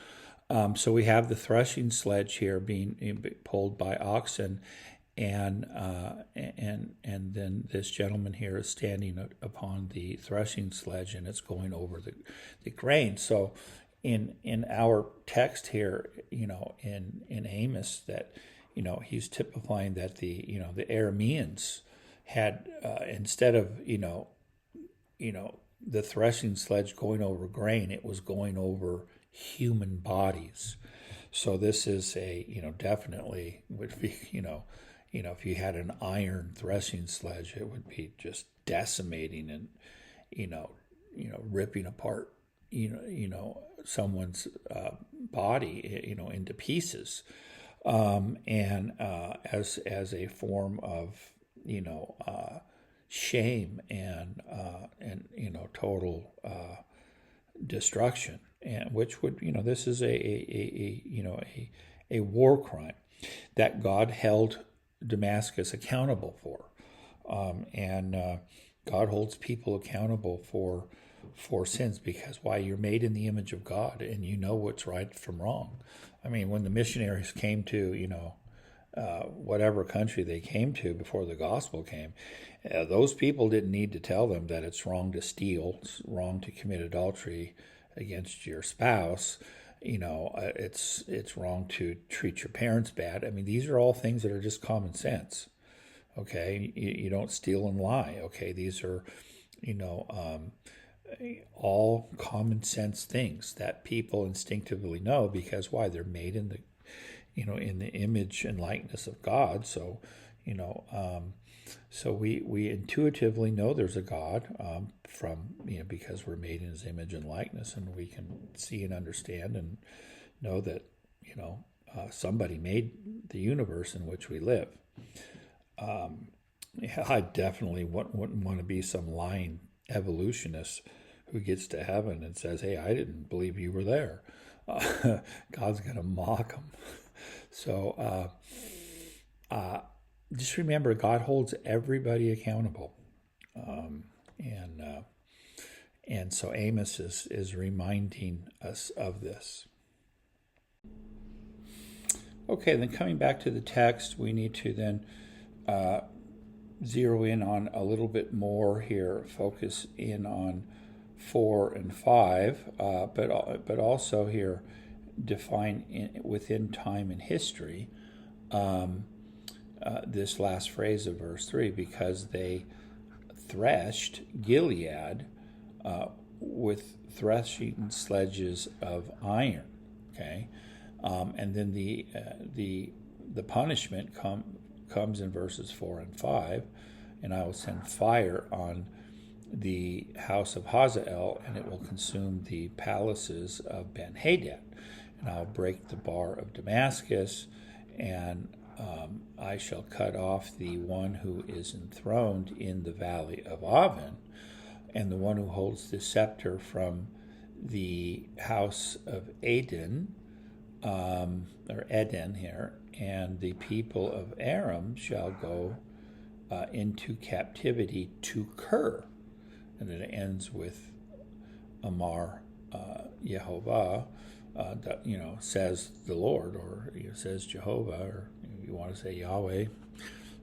So we have the threshing sledge here being pulled by oxen, and then this gentleman here is standing upon the threshing sledge, and it's going over the grain. So in our text here, in Amos, that he's typifying that the Arameans had instead of the threshing sledge going over grain, it was going over human bodies. So this is definitely would be if you had an iron threshing sledge, it would be just decimating and ripping apart someone's body into pieces, and as a form of shame and total destruction, and which would this is a war crime that God held Damascus accountable for, and God holds people accountable for sins, because why? You're made in the image of God, and you know what's right from wrong. I mean, when the missionaries came to whatever country they came to before the gospel came, those people didn't need to tell them that it's wrong to steal, it's wrong to commit adultery against your spouse, it's wrong to treat your parents bad. I mean, these are all things that are just common sense. Okay, you don't steal and lie. Okay, these are all common sense things that people instinctively know, because why? They're made in the in the image and likeness of God. So So we intuitively know there's a God from because we're made in His image and likeness, and we can see and understand and know that somebody made the universe in which we live. I definitely wouldn't want to be some lying evolutionist who gets to heaven and says, "Hey, I didn't believe you were there." God's going to mock them. So just remember, God holds everybody accountable, and so Amos is reminding us of this. Okay, then coming back to the text, we need to then zero in on a little bit more here, focus in on 4 and 5, but also here define within time and history this last phrase of verse 3, because they threshed Gilead with threshing sledges of iron. Okay, and then the punishment comes in verses 4 and 5, and I will send fire on the house of Hazael, and it will consume the palaces of Ben-Hadad, and I'll break the bar of Damascus, and I shall cut off the one who is enthroned in the valley of Aven, and the one who holds the scepter from the house of Eden, or Eden here, and the people of Aram shall go into captivity to Kir. And it ends with Amar Yehovah, says the Lord, or says Jehovah, or if you want to say Yahweh,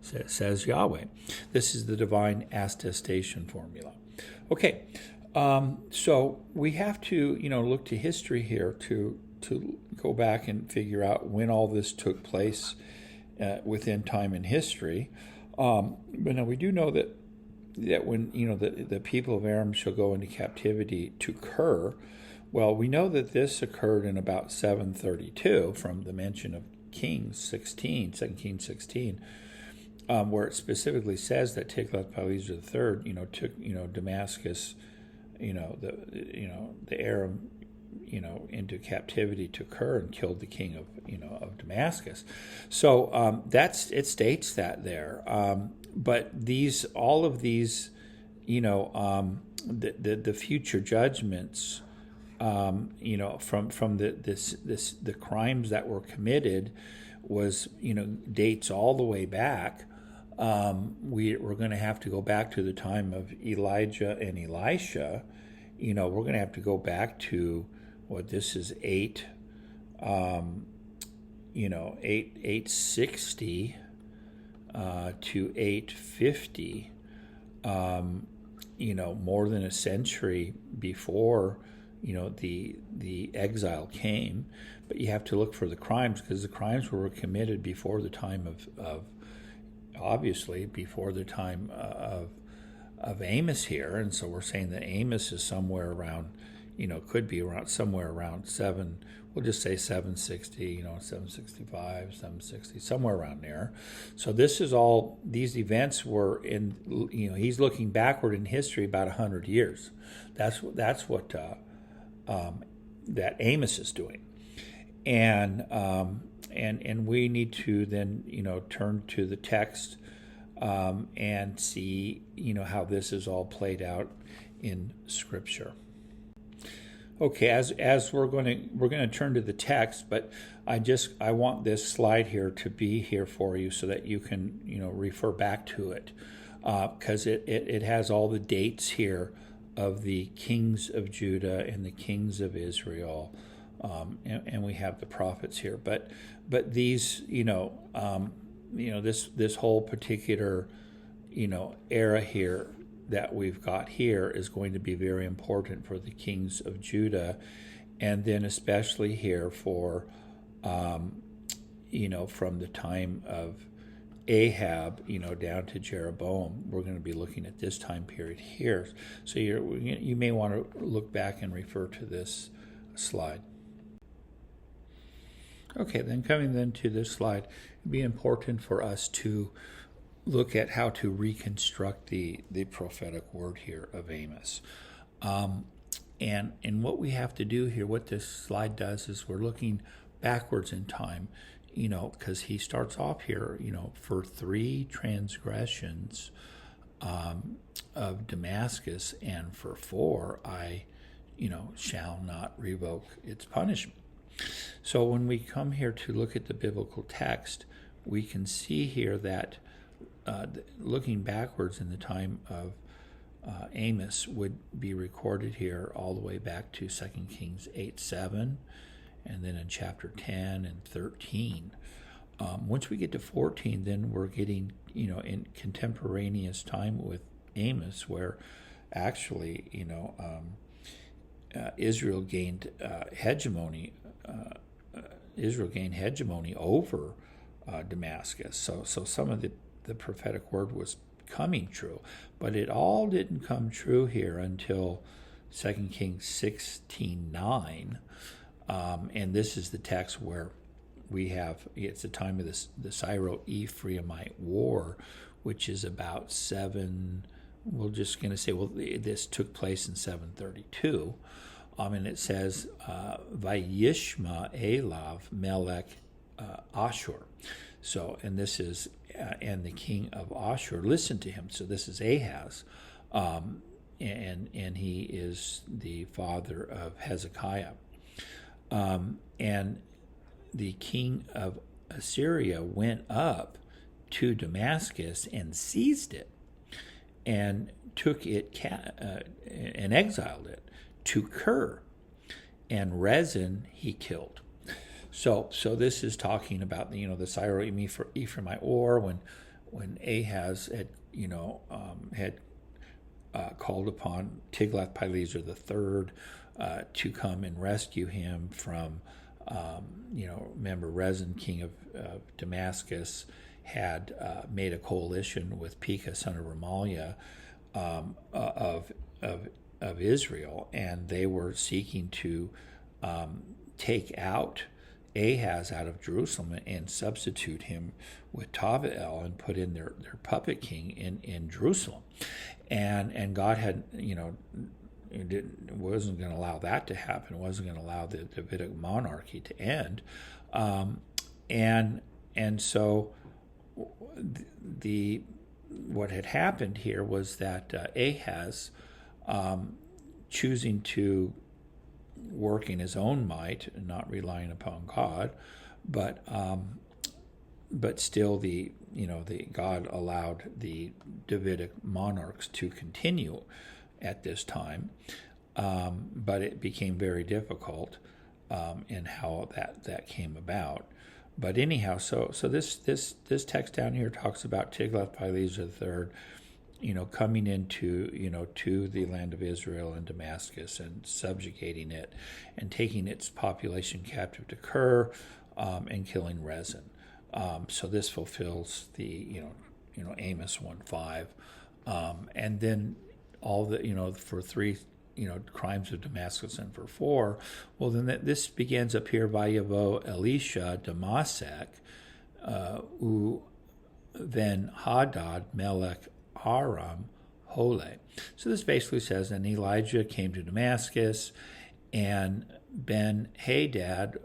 says Yahweh. This is the divine attestation formula. Okay, so we have to look to history here to go back and figure out when all this took place within time and history. But now we do know that when the people of Aram shall go into captivity to Kir, well, we know that this occurred in about 732 from the mention of Kings 16, 2 Kings 16, where it specifically says that Tiglath-Pileser III, took Damascus, the Aram, into captivity to Kir and killed the king of Damascus. So it states that there. But all of these, the future judgments, from the crimes that were committed was, dates all the way back. We're going to have to go back to the time of Elijah and Elisha. We're going to have to go back to this is 860 to 850. More than a century before the exile came. But you have to look for the crimes, because the crimes were committed before the time of obviously before the time of Amos here, and so we're saying that Amos is somewhere around, could be around somewhere around 760, 765, 760, somewhere around there. So these events were in, he's looking backward in history about 100 years. That's what that Amos is doing. And we need to then, turn to the text and see, how this is all played out in Scripture. Okay, as we're going to turn to the text, but I want this slide here to be here for you so that you can refer back to it, because it has all the dates here of the kings of Judah and the kings of Israel, and we have the prophets here. But these this whole particular era here that we've got here is going to be very important for the kings of Judah, and then especially here for from the time of Ahab down to Jeroboam. We're going to be looking at this time period here, so you may want to look back and refer to this slide. Okay, then coming then to this slide, it'd be important for us to look at how to reconstruct the prophetic word here of Amos. And what we have to do here, what this slide does, is we're looking backwards in time, because he starts off here, for 3 transgressions of Damascus, and for 4 I, shall not revoke its punishment. So when we come here to look at the biblical text, we can see here that looking backwards in the time of Amos would be recorded here all the way back to 2 Kings 8:7, and then in chapter 10 and 13. Once we get to 14, then we're getting, in contemporaneous time with Amos, where actually, Israel gained hegemony. Israel gained hegemony over Damascus. So some of the prophetic word was coming true, but it all didn't come true here until 2 Kings 16:9, and this is the text where we have, it's the time of the Syro-Ephraimite War, which is about we're just going to say, this took place in 732, and it says, Vayishma Elav Melech Ashur. So, and this is, and the king of Ashur listened to him. So this is Ahaz, and he is the father of Hezekiah. And the king of Assyria went up to Damascus and seized it, and took it and exiled it to Kir, and Rezin he killed. So this is talking about the Syro-Ephraimite War, when Ahaz had called upon Tiglath-Pileser III to come and rescue him from, remember Rezin, king of Damascus, had made a coalition with Pekah, son of Remaliah, of Israel, and they were seeking to take out Ahaz out of Jerusalem and substitute him with Tavael and put in their puppet king in Jerusalem. And God had, wasn't going to allow that to happen, wasn't going to allow the Davidic monarchy to end. And so what had happened here was that Ahaz, choosing to work in his own might and not relying upon God, but still the God allowed the Davidic monarchs to continue at this time, but it became very difficult in how that came about. But anyhow, so this text down here talks about Tiglath-Pileser III, coming into, to the land of Israel and Damascus and subjugating it and taking its population captive to Kir, and killing Rezin. So this fulfills the, Amos 1:5. And then all the, for 3, crimes of Damascus, and for 4, well, then this begins up here, Vayavo Elisha Damasek, then Hadad Melech Aram Hole. So this basically says, and Elijah came to Damascus, and Ben-Hadad,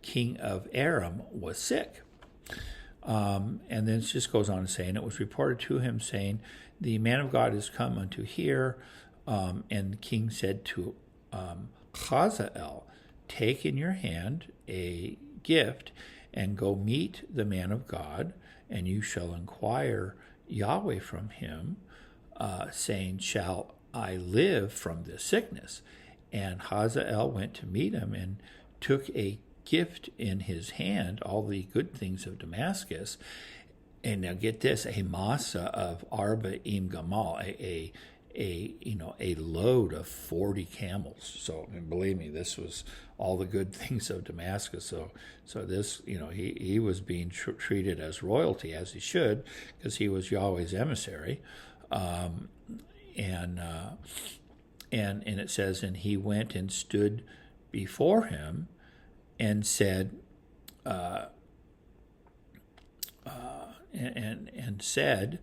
king of Aram, was sick. And then it just goes on to say, and it was reported to him, saying, the man of God is come unto here. And the king said to Hazael, take in your hand a gift, and go meet the man of God, and you shall inquire Yahweh from him, saying, shall I live from this sickness? And Hazael went to meet him, and took a gift in his hand, all the good things of Damascus. And now get this, a masa of arba'im gamal, a load of 40 camels. So, and believe me, this was all the good things of Damascus. So this, he was being treated as royalty, as he should, because he was Yahweh's emissary. And it says, and he went and stood before him and said, and said,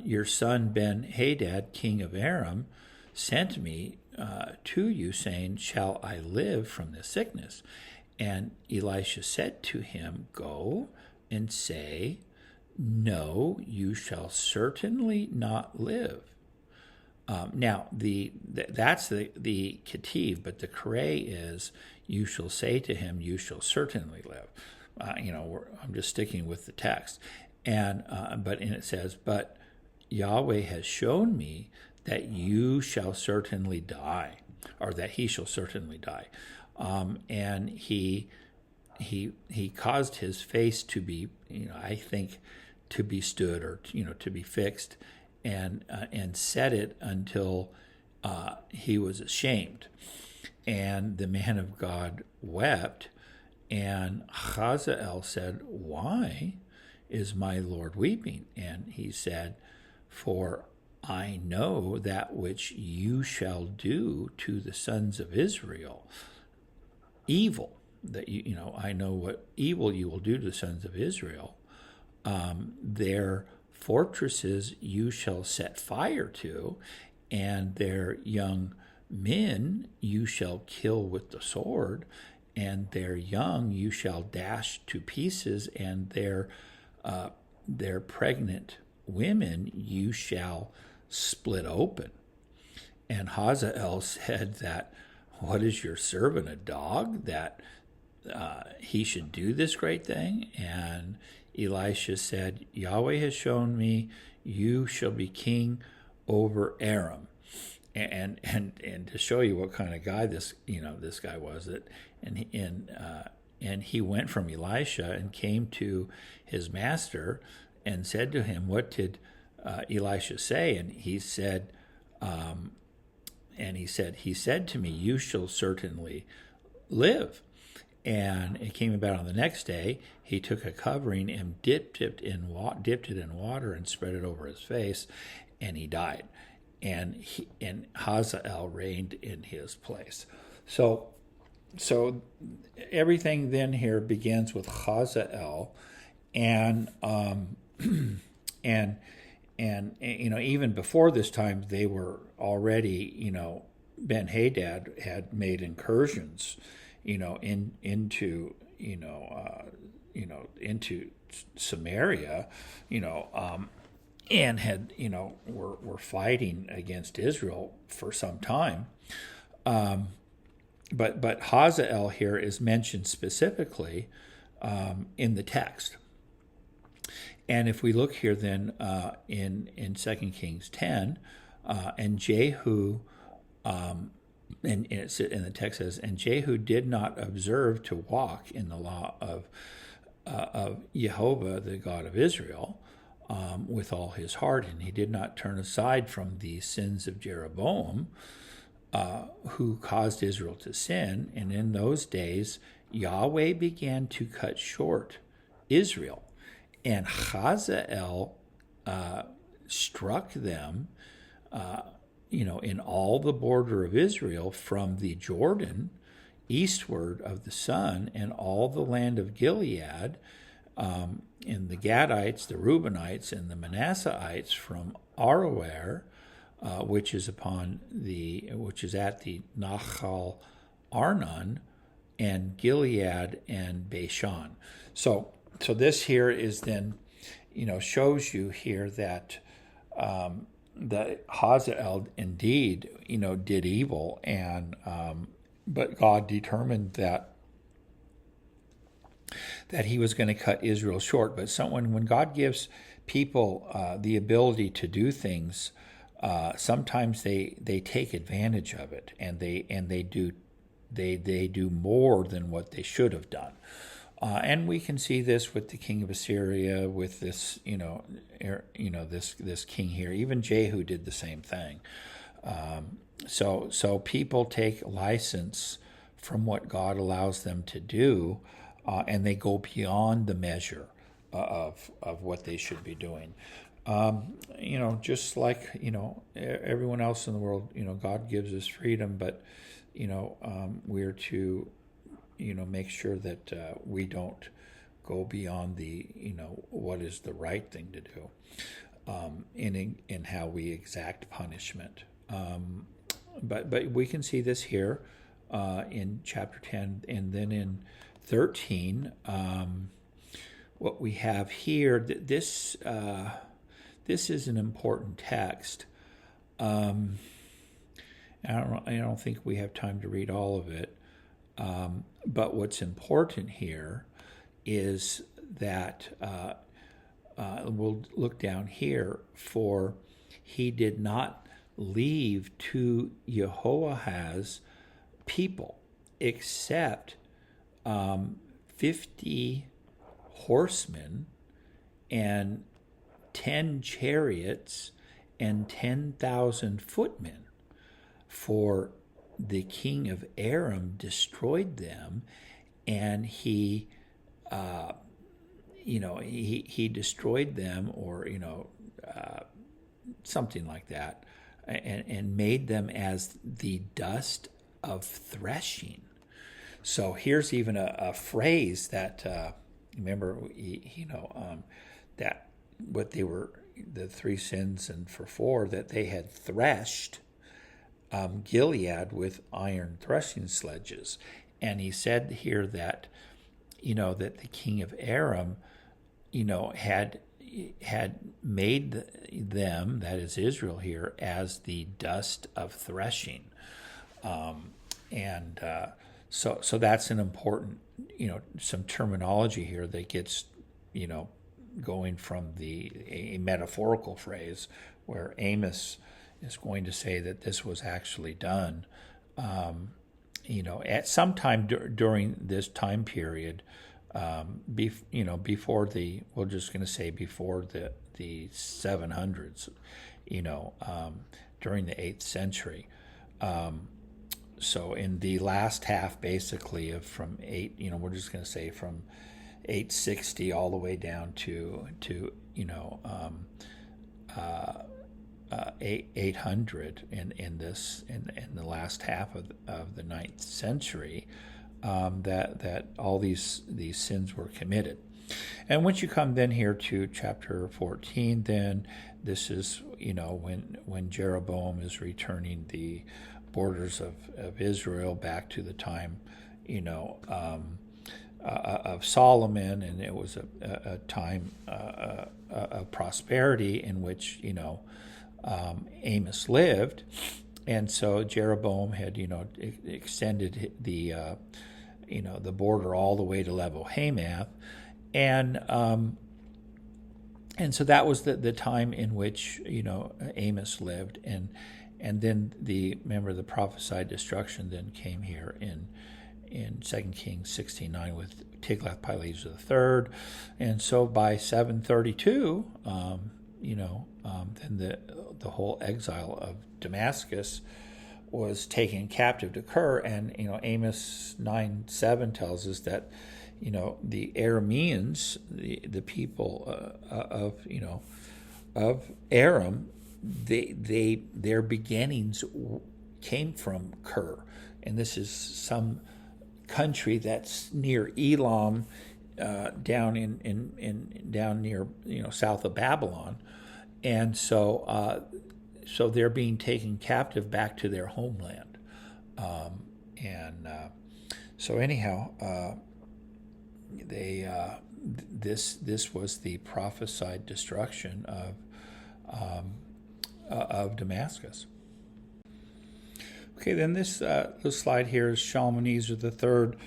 your son Ben-Hadad, king of Aram, sent me to you, saying, shall I live from this sickness? And Elisha said to him, go and say, no, you shall certainly not live. Now, that's the ketiv, but the kareh is, you shall say to him, you shall certainly live. I'm just sticking with the text. And it says, but Yahweh has shown me that you shall certainly die, or that he shall certainly die. And he caused his face to be, I think, to be stood, or to be fixed, and set it until he was ashamed. And the man of God wept, and Hazael said, why is my Lord weeping? And he said, for I know that which you shall do to the sons of Israel, evil, that I know what evil you will do to the sons of Israel. Their fortresses you shall set fire to, and their young men you shall kill with the sword, and their young you shall dash to pieces, and their pregnant women you shall split open. And Hazael said that, what is your servant, a dog, that he should do this great thing? And Elisha said, Yahweh has shown me you shall be king over Aram. And to show you what kind of guy this guy was, and he went from Elisha and came to his master and said to him, what did Elisha say? And he said, he said to me, you shall certainly live. And it came about on the next day, he took a covering and dipped it in water and spread it over his face, and he died. And Hazael reigned in his place. So everything then here begins with Hazael, and even before this time, they were already, Ben-Hadad had made incursions, into Samaria, and had, were fighting against Israel for some time. But Hazael here is mentioned specifically in the text. And if we look here then in 2 Kings 10, and Jehu, and the text says, and Jehu did not observe to walk in the law of Jehovah, the God of Israel, with all his heart, and he did not turn aside from the sins of Jeroboam, who caused Israel to sin. And in those days, Yahweh began to cut short Israel, and Hazael struck them, in all the border of Israel from the Jordan eastward of the sun, and all the land of Gilead, and the Gadites, the Reubenites, and the Manasseites from Aroer, which is at the Nachal Arnon, and Gilead and Bashan. So this here is then, shows you here that that Hazael indeed, did evil, and but God determined that he was going to cut Israel short. But when God gives people the ability to do things, sometimes they take advantage of it, and they do more than what they should have done. And we can see this with the king of Assyria, with this, this king here. Even Jehu did the same thing. So people take license from what God allows them to do, and they go beyond the measure of what they should be doing. Just like everyone else in the world, God gives us freedom, but we're to make sure that we don't go beyond the, what is the right thing to do, in how we exact punishment. But we can see this here in chapter 10, and then in 13. What we have here, this is an important text. I don't think we have time to read all of it. But what's important here is that we'll look down here, for he did not leave to Jehoahaz people except 50 horsemen and 10 chariots and 10,000 footmen, for the king of Aram destroyed them, and he destroyed them, or something like that, and made them as the dust of threshing. So here's even a phrase that remember, that what they were, the 3 sins and for 4, that they had threshed Gilead with iron threshing sledges. And he said here that, that the king of Aram, had made them, that is Israel here, as the dust of threshing. So that's an important, some terminology here that gets, going from a metaphorical phrase where Amos is going to say that this was actually done, at some time during this time period, before we're just going to say before the 700s, during the 8th century. So in the last half, basically, of from 860 all the way down to 800 in the last half of the 9th century, that all these sins were committed. And once you come then here to chapter 14, then this is when Jeroboam is returning the borders of Israel back to the time of Solomon, and it was a time of prosperity in which Amos lived, and so Jeroboam had extended the border all the way to Lebo Hamath, and so that was the time in which Amos lived, and then remember the prophesied destruction then came here in 2 Kings 16:9 with Tiglath-Pileser III, and so by 732, then the whole exile of Damascus was taken captive to occur, and Amos 9:7 tells us that the Arameans, the people of Aram, their beginnings came from Ker, and this is some country that's near Elam, down near south of Babylon, and so they're being taken captive back to their homeland, so anyhow, this was the prophesied destruction of Damascus. Okay, then this slide here is Shalmaneser III.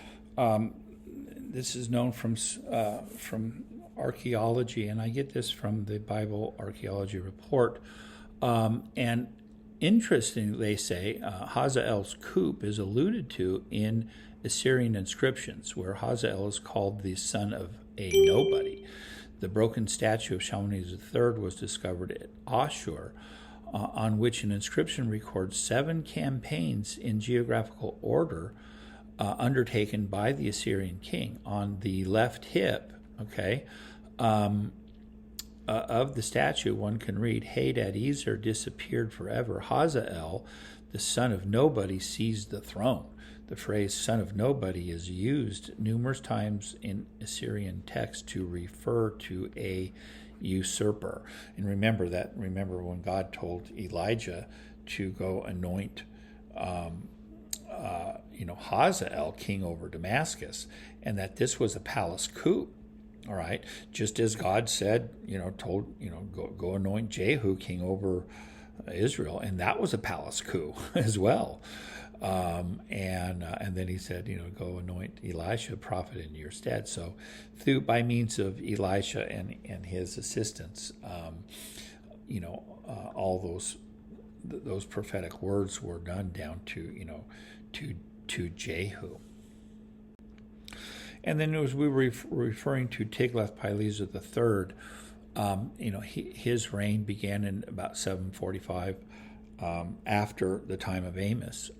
This is known from archaeology, and I get this from the Bible Archaeology Report. And interestingly, they say Hazael's coup is alluded to in Assyrian inscriptions, where Hazael is called the son of a nobody. The broken statue of Shalmaneser III was discovered at Ashur, on which an inscription records 7 campaigns in geographical order undertaken by the Assyrian king. On the left hip, of the statue, one can read, Hadad-ezer disappeared forever. Hazael, the son of nobody, seized the throne. the phrase son of nobody is used numerous times in Assyrian text to refer to a usurper. And remember when God told Elijah to go anoint Hazael king over Damascus, and that this was a palace coup. All right, just as God said, go anoint Jehu king over Israel, and that was a palace coup as well. And then he said, go anoint Elisha prophet in your stead. So by means of Elisha and his assistants, all those prophetic words were done down to Jehu. And then as we were referring to Tiglath-Pileser III, his reign began in about 745 after the time of Amos,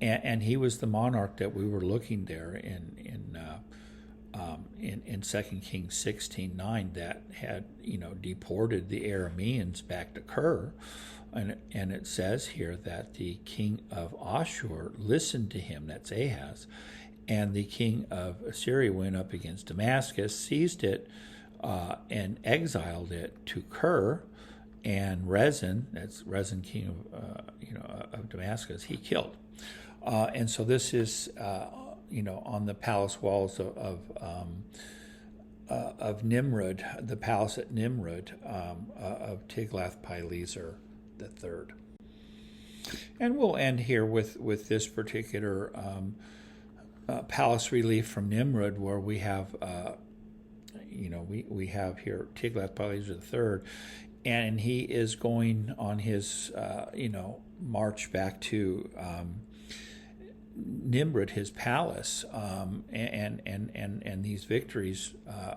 and he was the monarch that we were looking there in 2 Kings 16:9 that had deported the Arameans back to Kir, and it says here that the king of Ashur listened to him. That's Ahaz. And the king of Assyria went up against Damascus, seized it, and exiled it to Kir, and Rezin, that's Rezin king of Damascus, he killed. And so this is on the palace walls of Nimrud, the palace at Nimrud of Tiglath-Pileser III. And we'll end here with this particular palace relief from Nimrud, where we have, we have here Tiglath-Pileser III, and he is going on his, march back to Nimrud, his palace, and these victories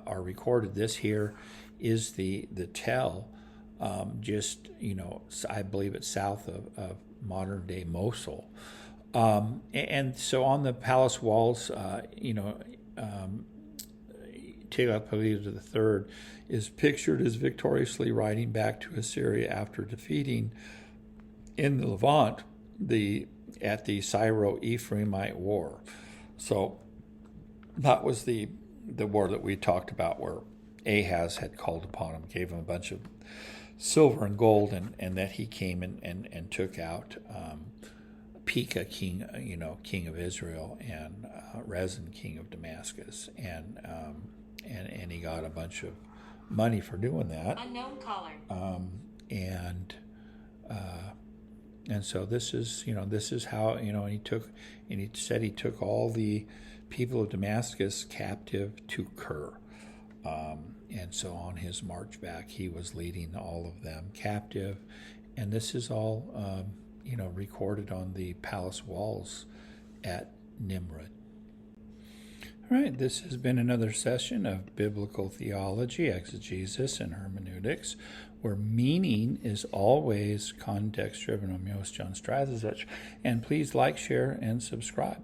are recorded. This here is the tell, I believe it's south of modern day Mosul. And so on the palace walls, Tiglath-Pileser III is pictured as victoriously riding back to Assyria after defeating in the Levant at the Syro-Ephraimite War. So that was the war that we talked about, where Ahaz had called upon him, gave him a bunch of silver and gold, and that he came and took out Pekah, king of Israel, and Rezin, king of Damascus, and he got a bunch of money for doing that. Unknown caller. And so this is how he said he took all the people of Damascus captive to Kir, and so on his march back he was leading all of them captive, and this is all recorded on the palace walls at Nimrud. All right, this has been another session of Biblical Theology, Exegesis, and Hermeneutics, where meaning is always context-driven. I'm your host, John Strazicich, and please like, share, and subscribe.